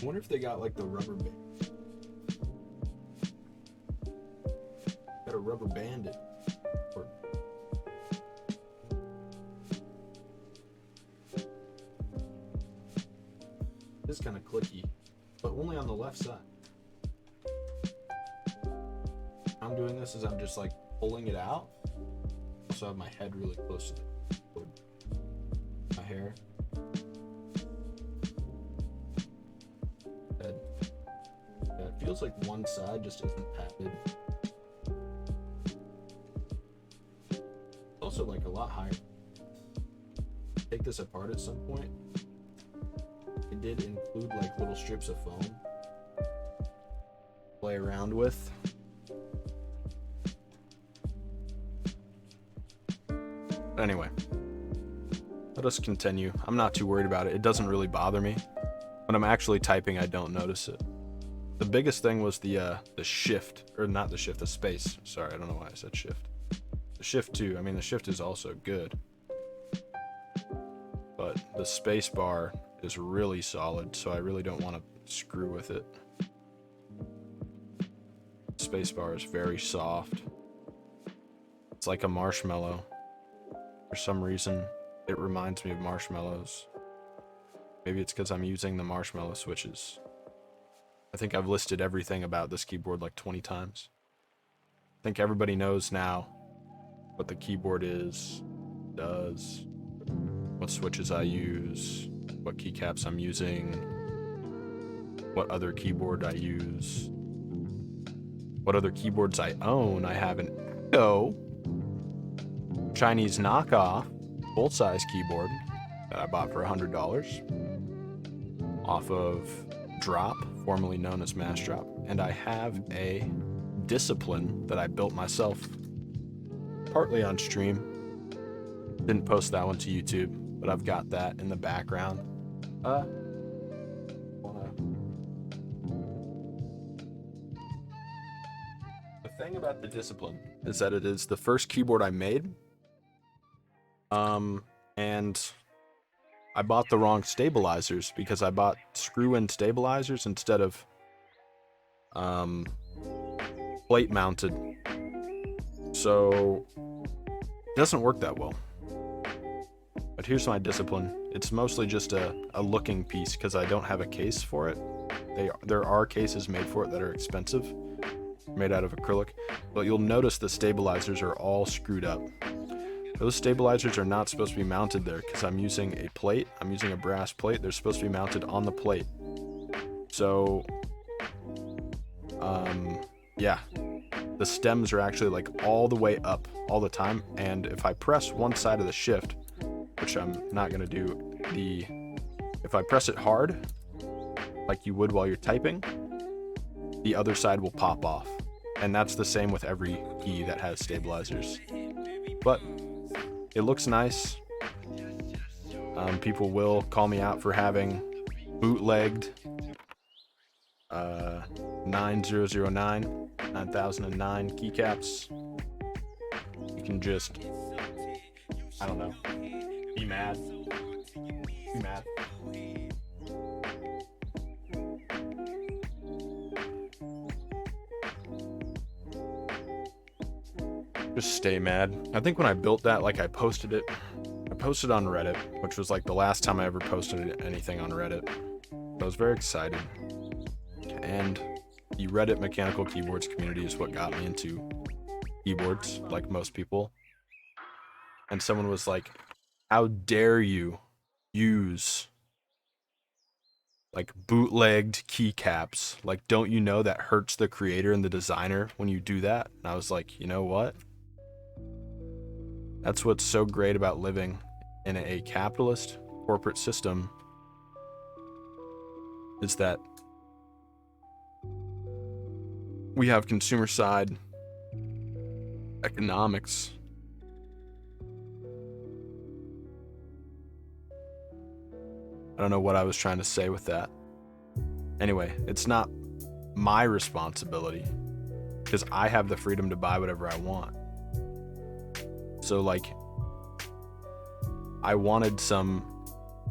I wonder if they got the rubber band. Got to rubber band it. Or... It's kind of clicky, but only on the left side. I'm doing this as I'm just pulling it out. Also have my head really close to my hair. Head. Yeah, it feels like one side just isn't patted. It's also a lot higher. Take this apart at some point. It did include little strips of foam to play around with. Anyway, let us continue. I'm not too worried about it. It doesn't really bother me. When I'm actually typing, I don't notice it. The biggest thing was the shift, or not the shift, the space. Sorry, I don't know why I said shift. The shift too. I mean, the shift is also good, but the space bar is really solid, so I really don't want to screw with it. Space bar is very soft. It's like a marshmallow. For some reason, it reminds me of marshmallows. Maybe it's because I'm using the marshmallow switches. I think I've listed everything about this keyboard like 20 times. I think everybody knows now what the keyboard is, does, what switches I use, what keycaps I'm using, what other keyboard I use, what other keyboards I own. I have an Echo Chinese knockoff full-size keyboard that I bought for $100 off of Drop, formerly known as Mass Drop, and I have a Discipline that I built myself, partly on stream. Didn't post that one to YouTube, but I've got that in the background. The thing about the Discipline is that it is the first keyboard I made. And I bought the wrong stabilizers because I bought screw-in stabilizers instead of plate mounted. So it doesn't work that well. But here's my Discipline. It's mostly just a looking piece because I don't have a case for it. There are cases made for it that are expensive, made out of acrylic, but you'll notice the stabilizers are all screwed up. Those stabilizers are not supposed to be mounted there because I'm using a plate. I'm using a brass plate. They're supposed to be mounted on the plate. So, yeah, the stems are actually like all the way up all the time. And if I press one side of the shift, which I'm not going to do, if I press it hard, like you would while you're typing, the other side will pop off. And that's the same with every key that has stabilizers. But it looks nice. People will call me out for having bootlegged 9009 keycaps. You can just, I don't know, be mad. Be mad. Just stay mad. I think when I built that, like I posted on Reddit, which was like the last time I ever posted anything on Reddit. I was very excited. And the Reddit mechanical keyboards community is what got me into keyboards, like most people. And someone was like, how dare you use like bootlegged keycaps? Like, don't you know that hurts the creator and the designer when you do that? And I was like, you know what? That's what's so great about living in a capitalist corporate system, is that we have consumer side economics. I don't know what I was trying to say with that. Anyway, it's not my responsibility because I have the freedom to buy whatever I want. So like, I wanted some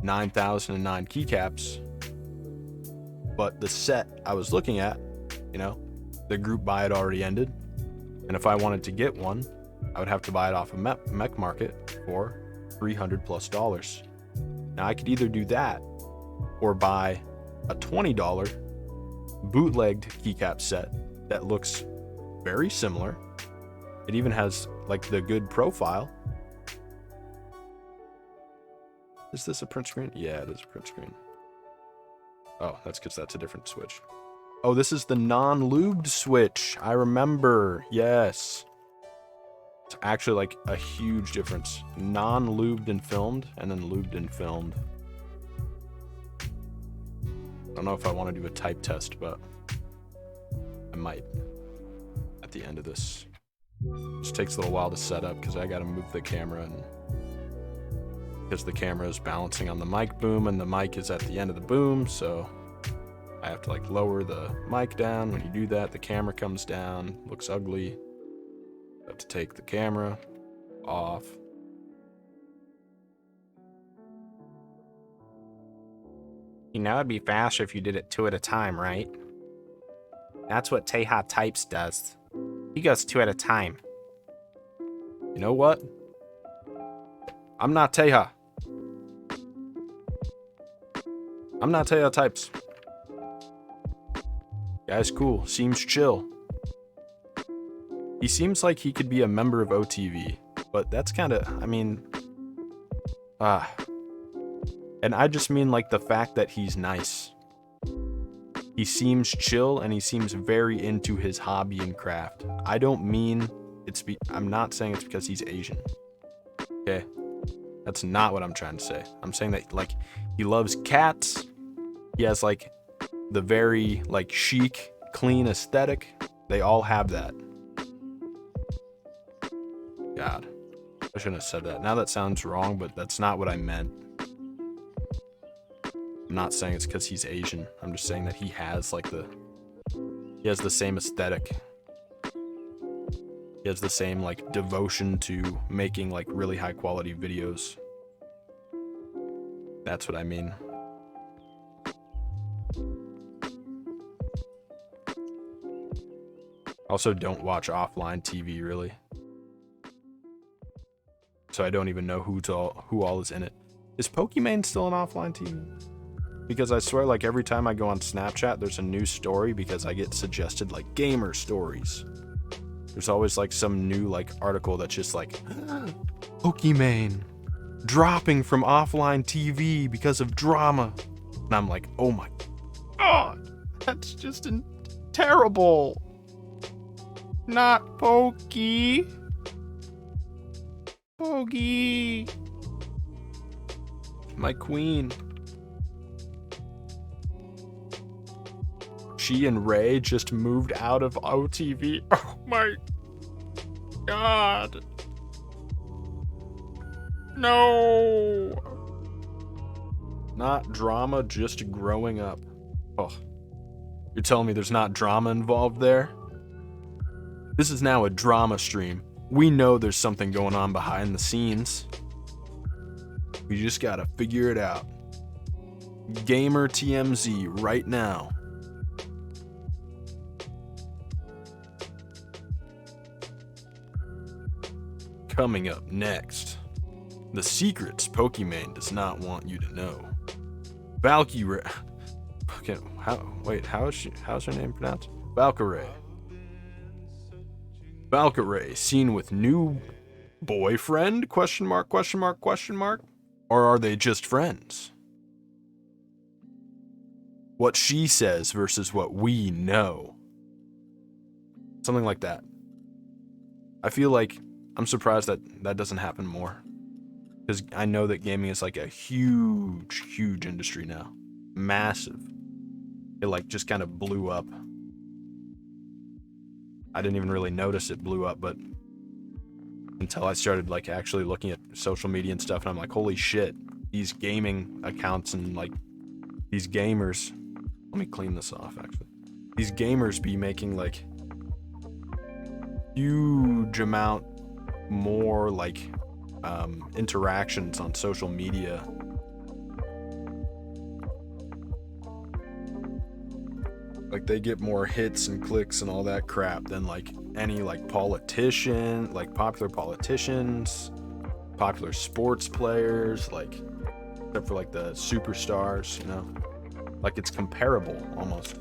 9009 keycaps, but the set I was looking at, you know, the group buy had already ended. And if I wanted to get one, I would have to buy it off of Mech Market for $300+. Now I could either do that or buy a $20 bootlegged keycap set that looks very similar. It even has like the good profile. Is this a print screen? Yeah, it is a print screen. Oh, that's because that's a different switch. Oh, this is the non-lubed switch. I remember. Yes. It's actually like a huge difference. Non-lubed and filmed, and then lubed and filmed. I don't know if I want to do a type test, but I might at the end of this. Just takes a little while to set up because I got to move the camera, and because the camera is balancing on the mic boom and the mic is at the end of the boom, so I have to like lower the mic down. When you do that, the camera comes down, looks ugly. I have to take the camera off. You know it'd be faster if you did it 2 at a time, right? That's what Teha Types does. He goes 2 at a time. You know what? I'm not Teja. I'm not Teja types. Guy's cool. Seems chill. He seems like he could be a member of OTV, but that's kind of, I mean, and I just mean like the fact that he's nice. He seems chill and he seems very into his hobby and craft. I don't mean I'm not saying it's because he's Asian. Okay? That's not what I'm trying to say. I'm saying that like he loves cats. He has like the very like chic, clean aesthetic. They all have that. God, I shouldn't have said that. Now that sounds wrong, but that's not what I meant. I'm not saying it's because he's Asian. I'm just saying that he has like he has the same aesthetic. He has the same like devotion to making like really high quality videos. That's what I mean. Also don't watch offline TV really. So I don't even know who all is in it. Is Pokimane still on offline TV? Because I swear like every time I go on Snapchat there's a new story because I get suggested like gamer stories. There's always like some new like article that's just like Pokimane dropping from offline TV because of drama. And I'm like, oh my god, that's just terrible. Not Pokey. Pokey. My queen. She and Ray just moved out of OTV. Oh my god. No. Not drama, just growing up. Oh. You're telling me there's not drama involved there? This is now a drama stream. We know there's something going on behind the scenes. We just gotta figure it out. Gamer TMZ right now. Coming up next, the secrets Pokimane does not want you to know. Valkyrie. Okay, how's her name pronounced? Valkyrie. Valkyrie seen with new boyfriend? Question mark, question mark, question mark? Or are they just friends? What she says versus what we know. Something like that. I feel like I'm surprised that doesn't happen more. Because I know that gaming is like a huge, huge industry now. Massive. It like just kind of blew up. I didn't even really notice it blew up, but until I started like actually looking at social media and stuff, and I'm like, holy shit, these gaming accounts and like these gamers, let me clean this off actually. These gamers be making like huge amount more like interactions on social media. Like they get more hits and clicks and all that crap than like any like politician, like popular politicians, popular sports players, like except for like the superstars, you know, like it's comparable almost.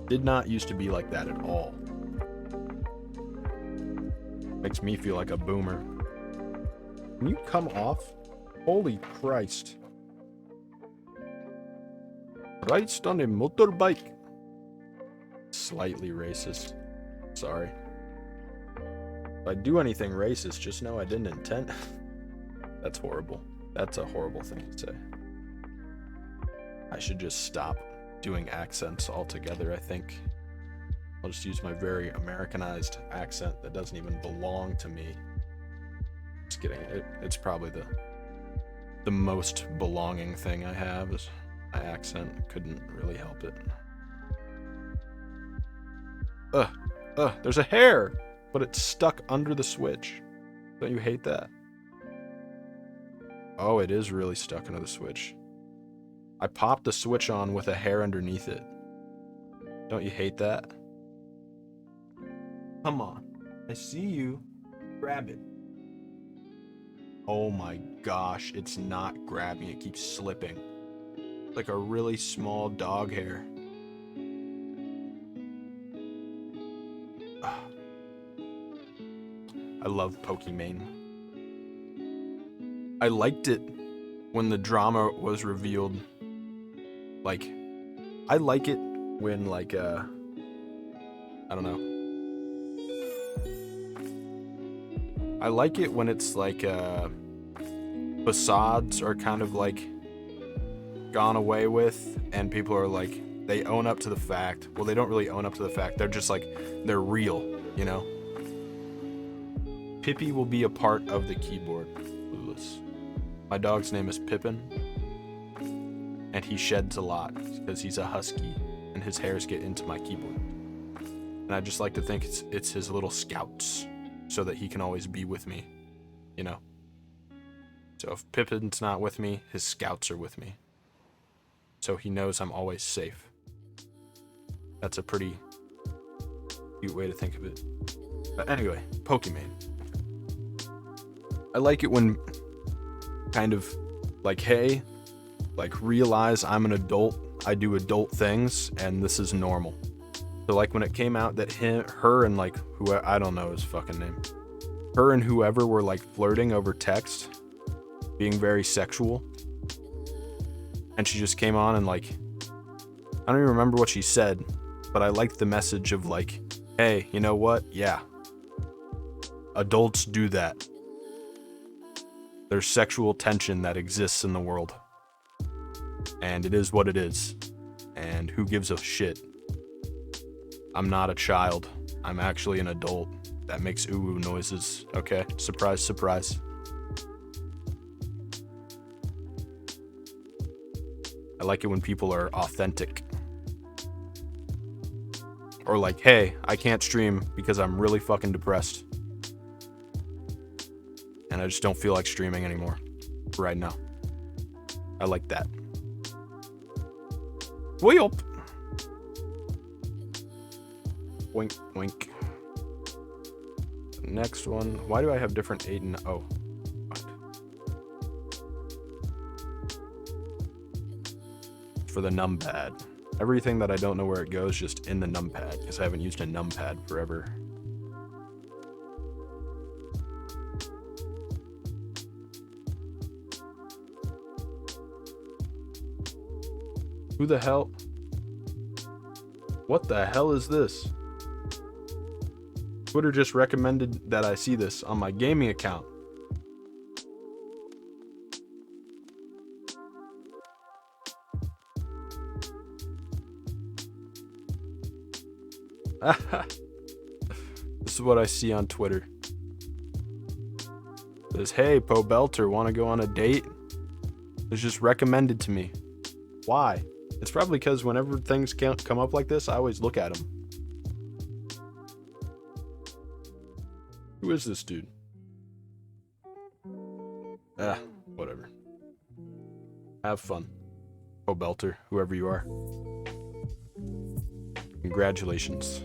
Did not used to be like that at all. Makes me feel like a boomer. Can you come off? Holy Christ. Rides on a motorbike. Slightly racist. Sorry. If I do anything racist, just know I didn't intend. That's horrible. That's a horrible thing to say. I should just stop doing accents altogether, I think. I'll just use my very Americanized accent that doesn't even belong to me. Just kidding. It's probably the most belonging thing I have is my accent. Couldn't really help it. There's a hair, but it's stuck under the switch. Don't you hate that? Oh, it is really stuck under the switch. I popped the switch on with a hair underneath it. Don't you hate that? Come on. I see you. Grab it. Oh my gosh, it's not grabbing. It keeps slipping. Like a really small dog hair. I love Pokimane. I liked it when the drama was revealed. Like, I like it when, like, I don't know. I like it when it's like, facades are kind of like gone away with, and people are like, they own up to the fact. Well, they don't really own up to the fact. They're just like, they're real, you know? Pippi will be a part of the keyboard. Clueless. My dog's name is Pippin, and he sheds a lot because he's a husky, and his hairs get into my keyboard. And I just like to think it's his little scouts, so that he can always be with me, you know? So if Pippin's not with me, his scouts are with me. So he knows I'm always safe. That's a pretty cute way to think of it. But anyway, Pokimane. I like it when kind of like, hey, like realize I'm an adult, I do adult things, and this is normal. So like when it came out that her and like whoever, I don't know his fucking name, her and whoever were like flirting over text, being very sexual, and she just came on and like, I don't even remember what she said, but I liked the message of like, hey, you know what? Yeah, adults do that. There's sexual tension that exists in the world, and it is what it is, and who gives a shit? I'm not a child. I'm actually an adult that makes ooh noises, okay? Surprise, surprise. I like it when people are authentic. Or like, hey, I can't stream because I'm really fucking depressed. And I just don't feel like streaming anymore right now. I like that. Weep. Wink, wink. Next one. Why do I have different 8 and... Oh. What? For the numpad. Everything that I don't know where it goes just in the numpad, because I haven't used a numpad forever. Who the hell? What the hell is this? Twitter just recommended that I see this on my gaming account. This is what I see on Twitter. It says, hey, Po Belter, want to go on a date? It's just recommended to me. Why? It's probably because whenever things can't come up like this, I always look at them. Who is this dude? Whatever. Have fun, Po Belter, whoever you are. Congratulations.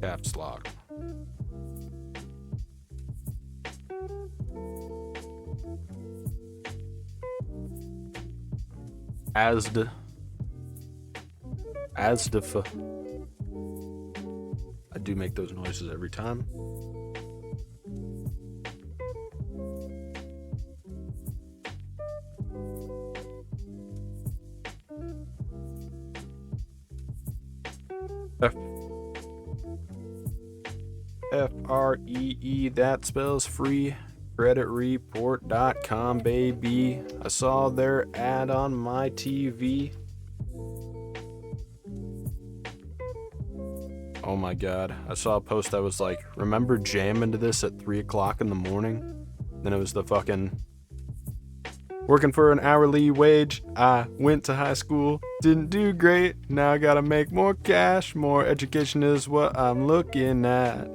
Caps lock. Asda. I do make those noises every time. Free, that spells free. Creditreport.com, baby. I saw their ad on my TV. Oh my god. I saw a post that was like, remember jamming to this at 3 o'clock in the morning? Then it was the fucking working for an hourly wage. I went to high school, didn't do great. Now I gotta make more cash. More education is what I'm looking at.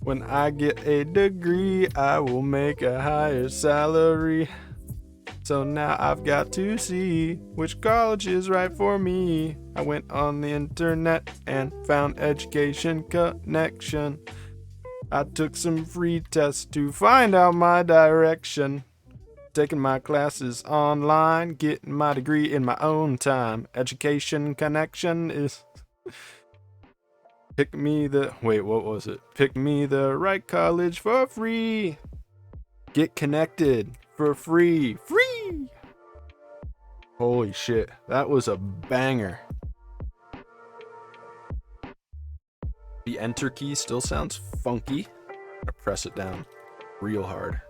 When I get a degree, I will make a higher salary. So now I've got to see which college is right for me. I went on the internet and found Education Connection. I took some free tests to find out my direction. Taking my classes online, getting my degree in my own time. Education Connection is... Pick me the... Wait, what was it? Pick me the right college for free. Get connected for free. Free! Holy shit, that was a banger. The enter key still sounds funky. I'm gonna press it down real hard.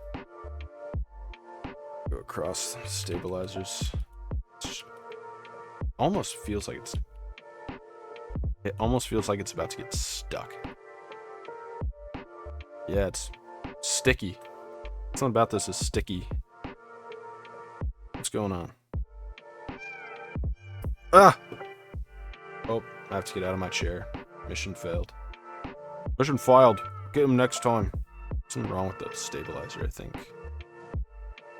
Go across stabilizers. Almost feels like it's... It almost feels like it's about to get stuck. Yeah, it's sticky. Something about this is sticky. What's going on? Ah! Oh, I have to get out of my chair. Mission failed. Mission failed. Get him next time. Something wrong with the stabilizer, I think.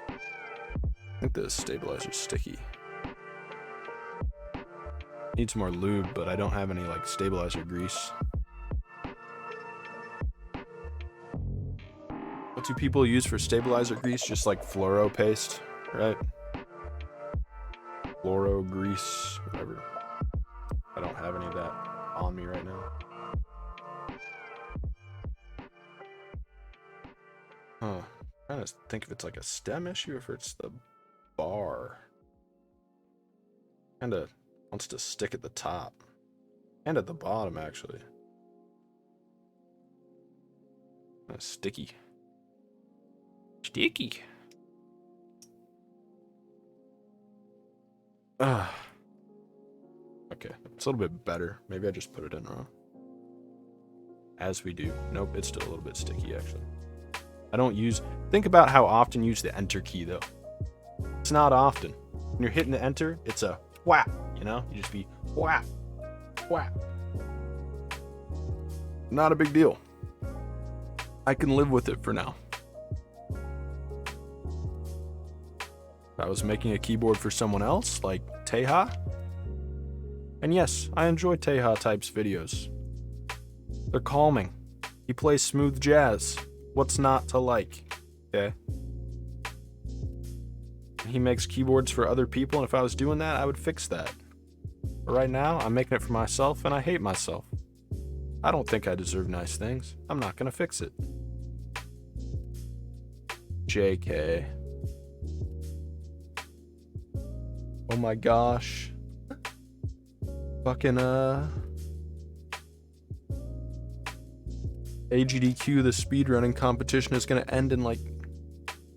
I think the stabilizer's sticky. Needs more lube, but I don't have any like stabilizer grease. What do people use for stabilizer grease? Just like fluoro paste, right? Fluoro grease, whatever. I don't have any of that on me right now. Huh. I'm trying to think if it's like a stem issue or if it's the bar. Kinda wants to stick at the top. And at the bottom, actually. Sticky. Sticky. Okay, it's a little bit better. Maybe I just put it in wrong. As we do. Nope, it's still a little bit sticky, actually. I don't use... Think about how often you use the enter key, though. It's not often. When you're hitting the enter, it's a whap, you know? You just be whap, whap. Not a big deal. I can live with it for now. If I was making a keyboard for someone else, like Teha. And yes, I enjoy Teha types videos. They're calming. He plays smooth jazz. What's not to like? Okay. He makes keyboards for other people, and if I was doing that, I would fix that. But right now, I'm making it for myself, and I hate myself. I don't think I deserve nice things. I'm not gonna fix it. JK. Oh my gosh. Fucking, AGDQ, the speedrunning competition, is gonna end in like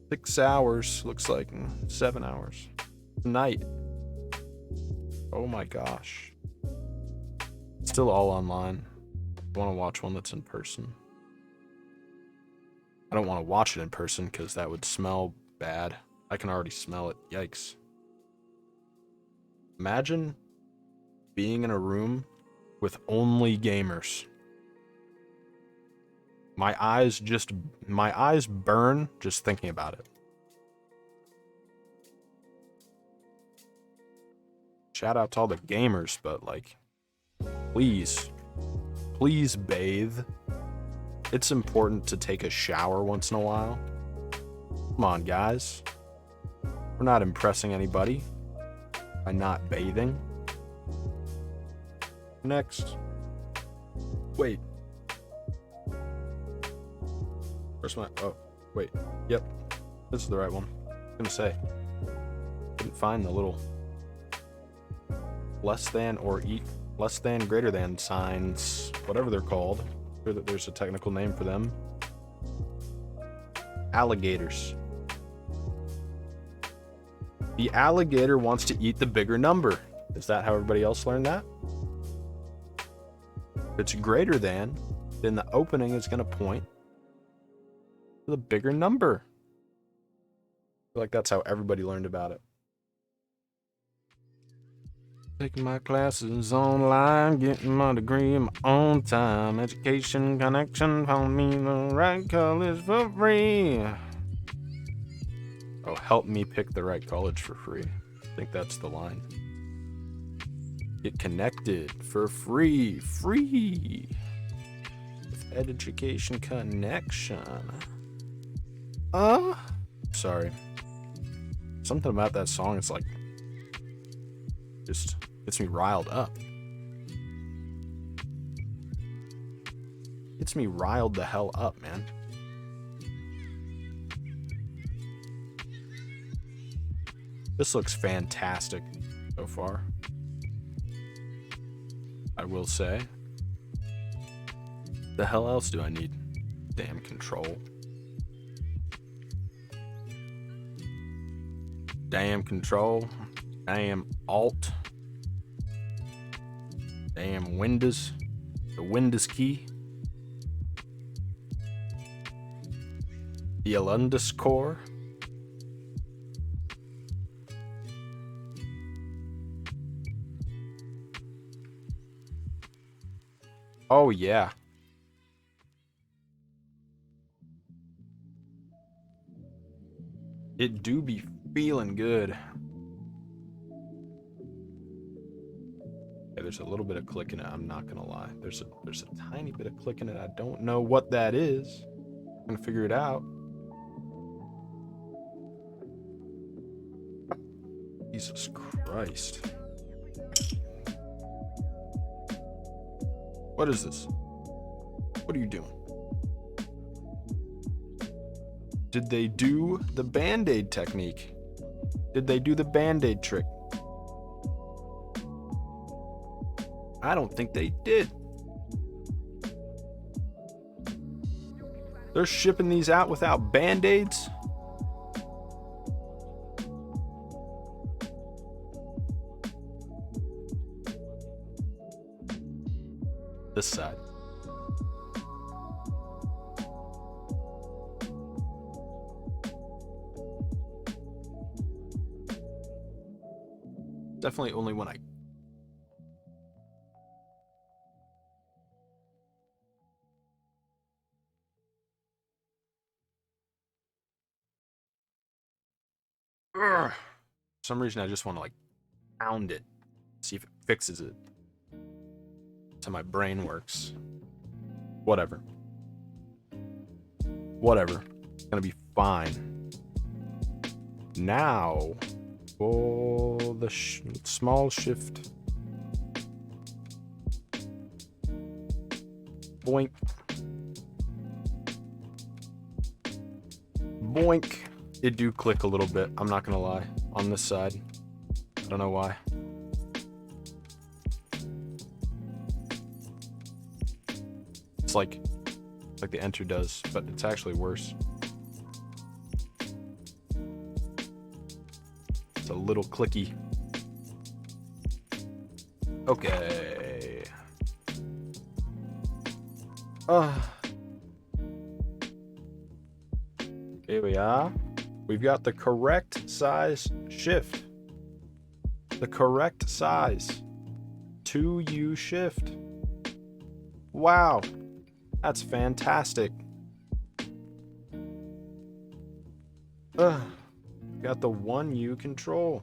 6 hours. Looks like 7 hours. Tonight. Oh my gosh. It's still all online. I want to watch one that's in person. I don't want to watch it in person because that would smell bad. I can already smell it. Yikes. Imagine being in a room with only gamers. My eyes burn just thinking about it. Shout out to all the gamers, but like, please bathe. It's important to take a shower once in a while. Come on, guys. We're not impressing anybody by not bathing. Next. Wait. Where's my... Oh, wait. Yep. This is the right one. I was gonna say. Couldn't find the little less than or less than, greater than signs, whatever they're called. I'm sure that there's a technical name for them. Alligators. The alligator wants to eat the bigger number. Is that how everybody else learned that? If it's greater than, then the opening is going to point to the bigger number. I feel like that's how everybody learned about it. Taking my classes online, getting my degree in my own time. Education Connection found me the right college for free. Oh, help me pick the right college for free. I think that's the line. Get connected for free. Free. With education connection. Sorry. Something about that song, it's like, just gets me riled up. Gets me riled the hell up, man. This looks fantastic so far, I will say. The hell else do I need? Damn control. Damn control. Damn alt. Damn Windows. The Windows key. The underscore. Oh yeah. It do be feeling good. Okay, there's a little bit of clicking it, I'm not gonna lie. There's a tiny bit of clicking it. I don't know what that is. I'm gonna figure it out. Jesus Christ. What is this? What are you doing? Did they do the Band-Aid technique? Did they do the Band-Aid trick? I don't think they did. They're shipping these out without Band-Aids? This side. Definitely only when I... For some reason I just want to like pound it. See if it fixes it. So my brain works. Whatever. Whatever. It's gonna be fine. Now, for the small shift. Boink. Boink. It do click a little bit, I'm not gonna lie, on this side. I don't know why. It's like the enter does, but it's actually worse. It's a little clicky. Okay. Here we are. We've got the correct size shift. The correct size. 2U shift. Wow. That's fantastic. Got the 1U control.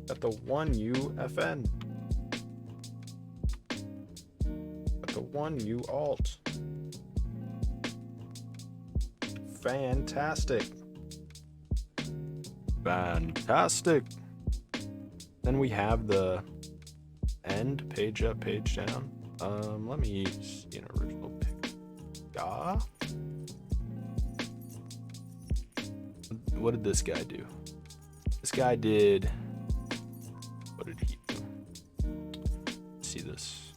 Got the 1U FN. Got the 1U alt. Fantastic. Fantastic. Then we have the end, page up, page down. Let me see an original pic. Yeah. What did this guy do? This guy did... What did he do? Let's see this.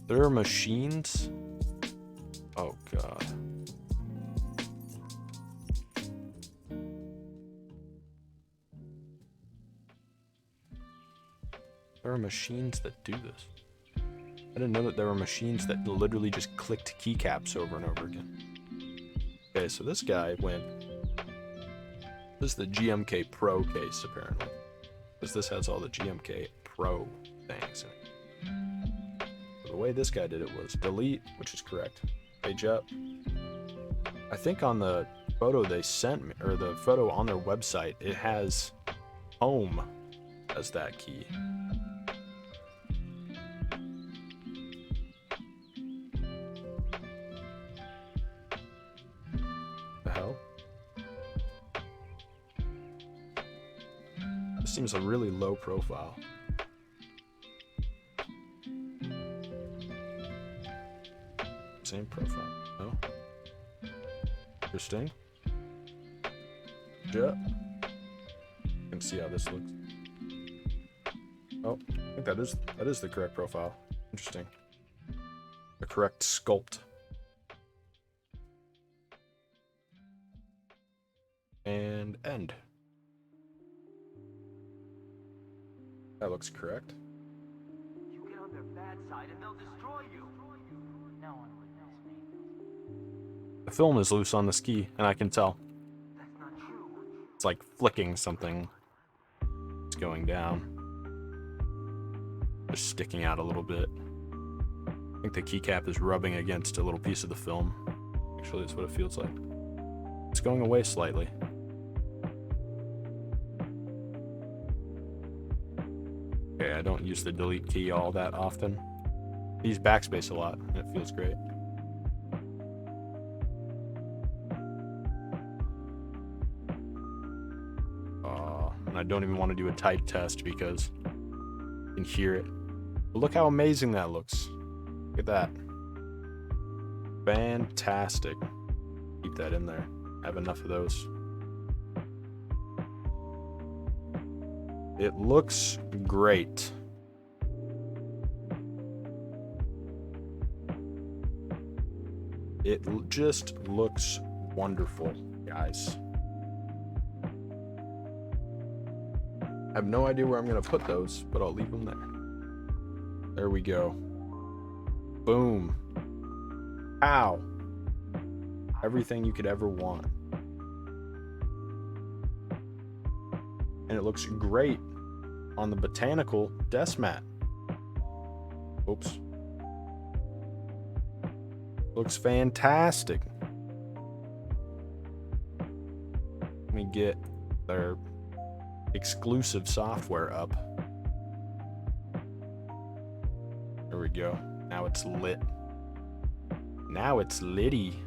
There are machines... Oh, God. There are machines that do this. I didn't know that there were machines that literally just clicked keycaps over and over again. Okay, so this guy went... This is the GMK Pro case, apparently. Because this has all the GMK Pro things in it. So the way this guy did it was delete, which is correct. Page up. I think on the photo they sent me, or the photo on their website, it has home as that key. The hell? This seems a really low profile. Same profile. No? Interesting. Yeah. You can see how this looks. Oh, I think that is the correct profile. Interesting. The correct sculpt. And end. That looks correct. You get on their bad side and they'll destroy you. No one would miss me. The film is loose on the ski, and I can tell. That's not true. It's like flicking something. It's going down. Just sticking out a little bit. I think the keycap is rubbing against a little piece of the film. Actually, that's what it feels like. It's going away slightly. Okay, I don't use the delete key all that often. I use backspace a lot, and it feels great. And I don't even want to do a type test because you can hear it. But look how amazing that looks. Look at that. Fantastic. Keep that in there. I have enough of those. It looks great. It just looks wonderful, guys. I have no idea where I'm going to put those, but I'll leave them there. There we go. Boom. Ow. Everything you could ever want. And it looks great on the Botanical Deskmat. Oops. Looks fantastic. Let me get their exclusive software up. There we go. Now it's lit. Now it's litty.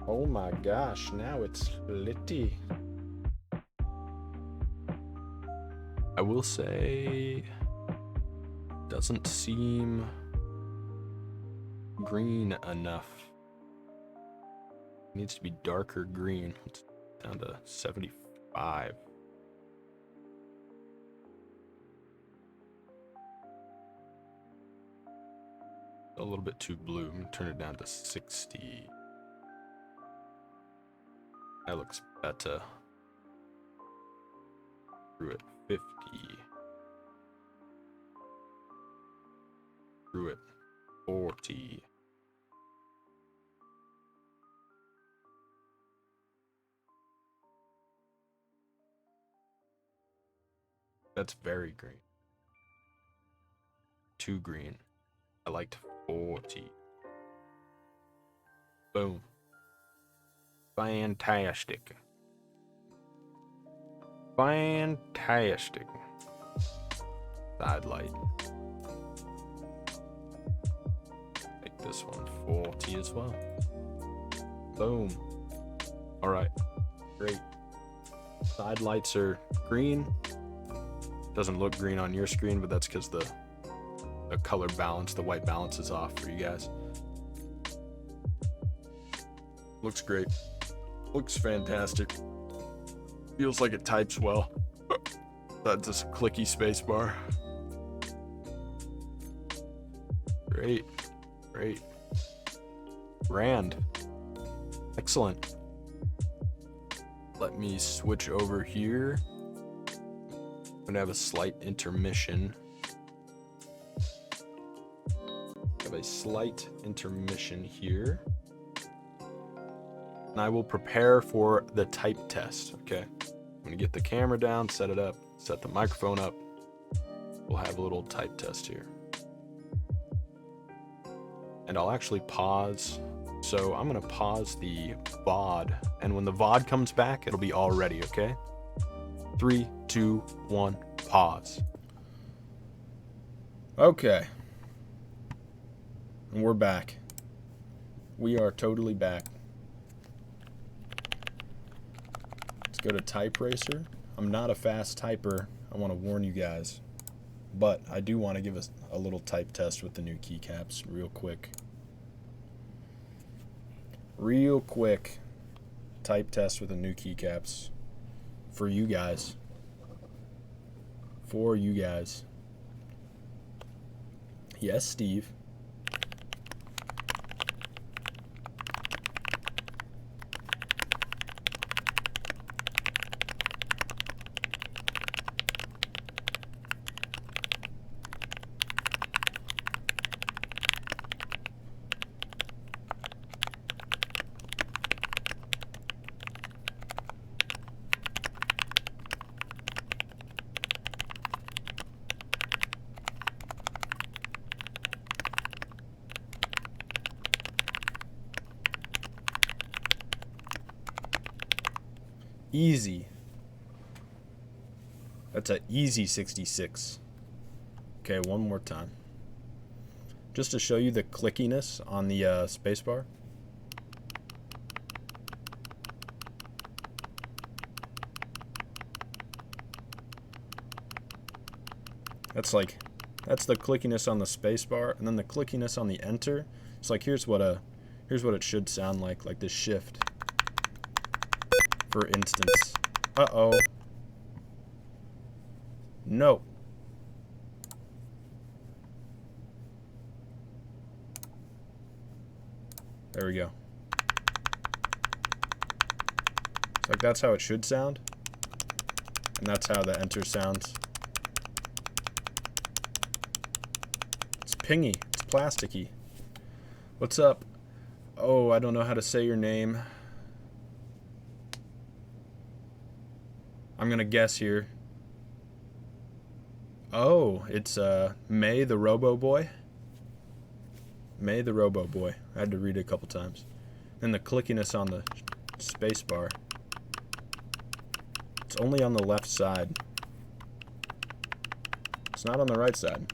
Oh my gosh, now it's litty. I will say, doesn't seem green enough. It needs to be darker green. It's down to 75. A little bit too blue. I'm gonna turn it down to 60. That looks better. Through it 50. Through it 40. That's very green. Too green. I liked 40. Boom. Fantastic. Fantastic. Side light. Make this one 40 as well. Boom. Alright. Great. Side lights are green. Doesn't look green on your screen, but that's because the color balance, the white balance is off for you guys. Looks great. Looks fantastic. Feels like it types well. That's just a clicky space bar. Great. Great. Grand. Excellent. Let me switch over here. I'm gonna have a slight intermission. Have a slight intermission here. And I will prepare for the type test, okay? I'm gonna get the camera down, set it up, set the microphone up. We'll have a little type test here. And I'll actually pause So I'm gonna pause the VOD, and when the VOD comes back, it'll be all ready, okay? 3, 2, 1, pause. Okay. And we're back. We are totally back. Let's go to Type Racer. I'm not a fast typer, I want to warn you guys. But I do want to give us a little type test with the new keycaps real quick. Real quick. Type test with the new keycaps. For you guys. For you guys. Yes, Steve. Easy. That's an easy 66. Okay, one more time. Just to show you the clickiness on the spacebar. That's the clickiness on the spacebar, and then the clickiness on the enter. It's like here's what it should sound like this shift. For instance. Uh-oh. No. There we go. It's like that's how it should sound. And that's how the enter sounds. It's pingy. It's plasticky. What's up? Oh, I don't know how to say your name. I'm gonna guess here. Oh, it's May the Robo Boy. May the Robo Boy. I had to read it a couple times. And the clickiness on the space bar. It's only on the left side. It's not on the right side.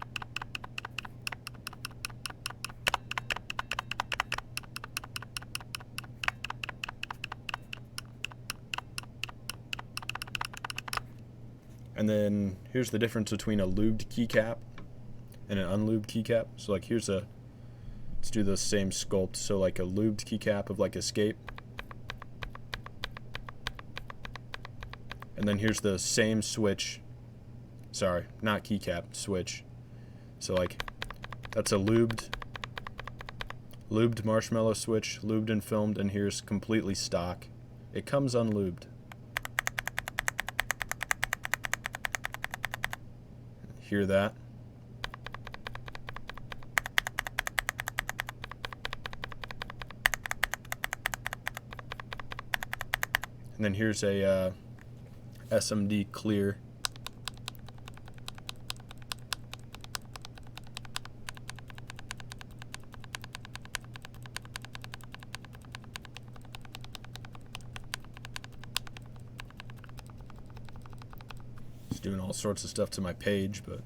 And then here's the difference between a lubed keycap and an unlubed keycap. So like let's do the same sculpt. So like a lubed keycap of like escape. And then here's the same switch. Sorry, not keycap, switch. So like that's a lubed marshmallow switch, lubed and filmed, and here's completely stock. It comes unlubed. Hear that? And then here's a SMD clear. Doing all sorts of stuff to my page, but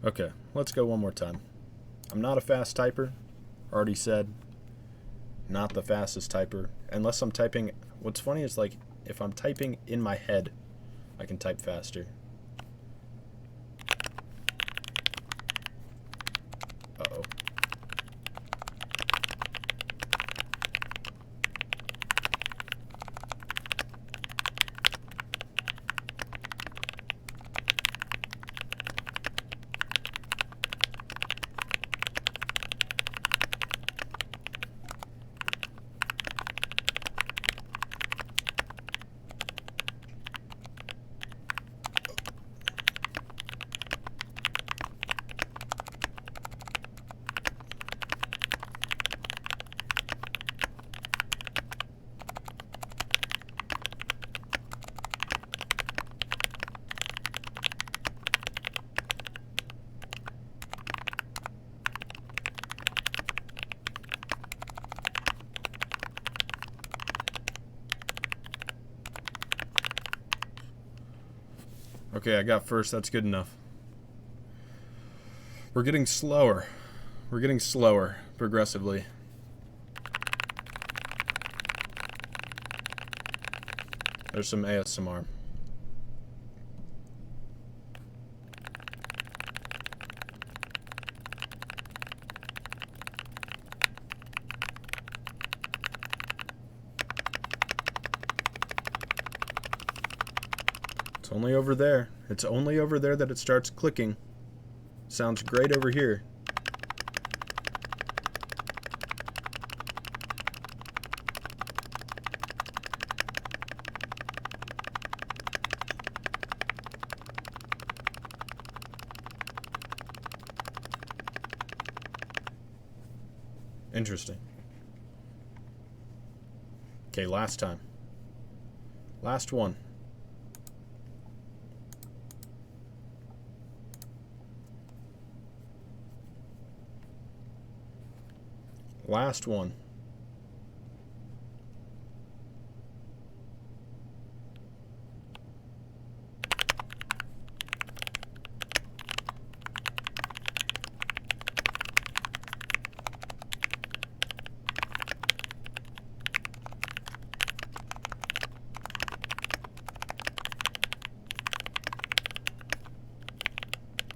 okay, let's go one more time. I'm not a fast typer, already said, not the fastest typer, unless I'm typing. What's funny is like if I'm typing in my head, I can type faster. Uh-oh. Okay, I got first. That's good enough. We're getting slower. We're getting slower progressively. There's some ASMR. It's only over there. It's only over there that it starts clicking. Sounds great over here. Interesting. Okay, last time. Last one. Last one.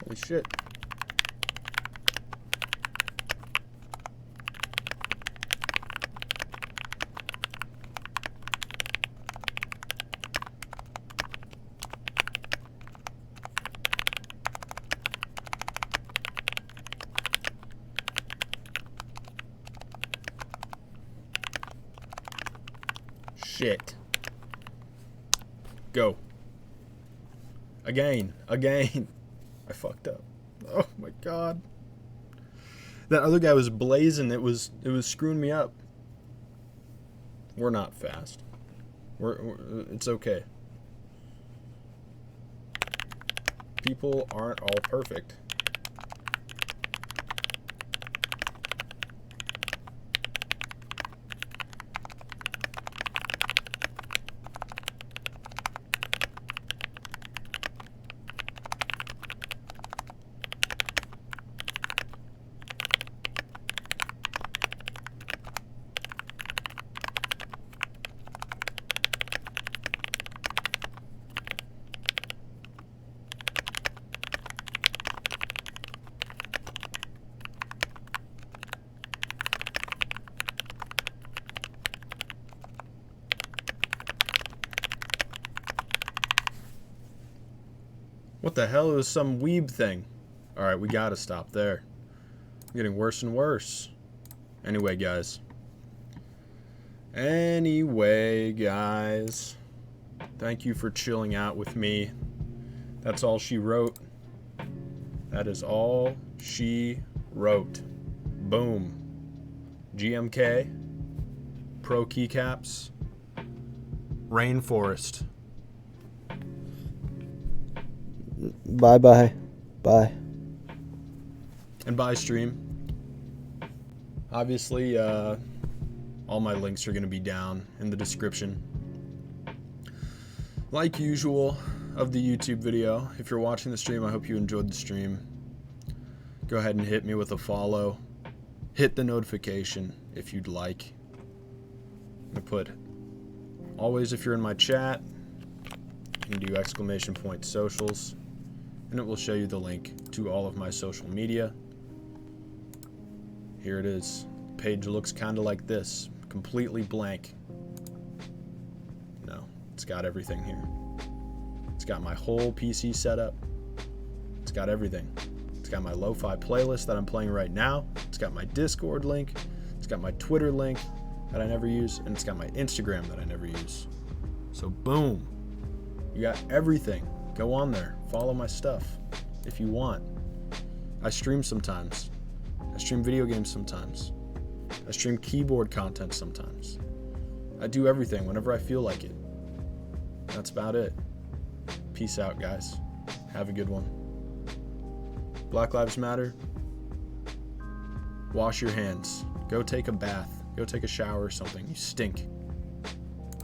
Holy shit. Shit. Go. Again. Again. I fucked up. Oh my god. That other guy was blazing. It was screwing me up. We're not fast. It's okay. People aren't all perfect. What the hell is some weeb thing? Alright, we gotta stop there. I'm getting worse and worse. Anyway, guys. Thank you for chilling out with me. That's all she wrote. That is all she wrote. Boom. GMK Pro Keycaps Rainforest. Bye. And bye, stream. Obviously, all my links are going to be down in the description. Like usual of the YouTube video, if you're watching the stream, I hope you enjoyed the stream. Go ahead and hit me with a follow. Hit the notification if you'd like. I'm going to put, always if you're in my chat, you can do ! socials. And it will show you the link to all of my social media. Here it is. The page looks kind of like this, completely blank. No, it's got everything here. It's got my whole PC setup. It's got everything. It's got my lo-fi playlist that I'm playing right now. It's got my Discord link. It's got my Twitter link that I never use. And it's got my Instagram that I never use. So boom. You got everything. Go on there. Follow my stuff if you want. I stream sometimes. I stream video games sometimes. I stream keyboard content sometimes. I do everything whenever I feel like it. That's about it. Peace out, guys. Have a good one. Black Lives Matter. Wash your hands. Go take a bath. Go take a shower or something. You stink.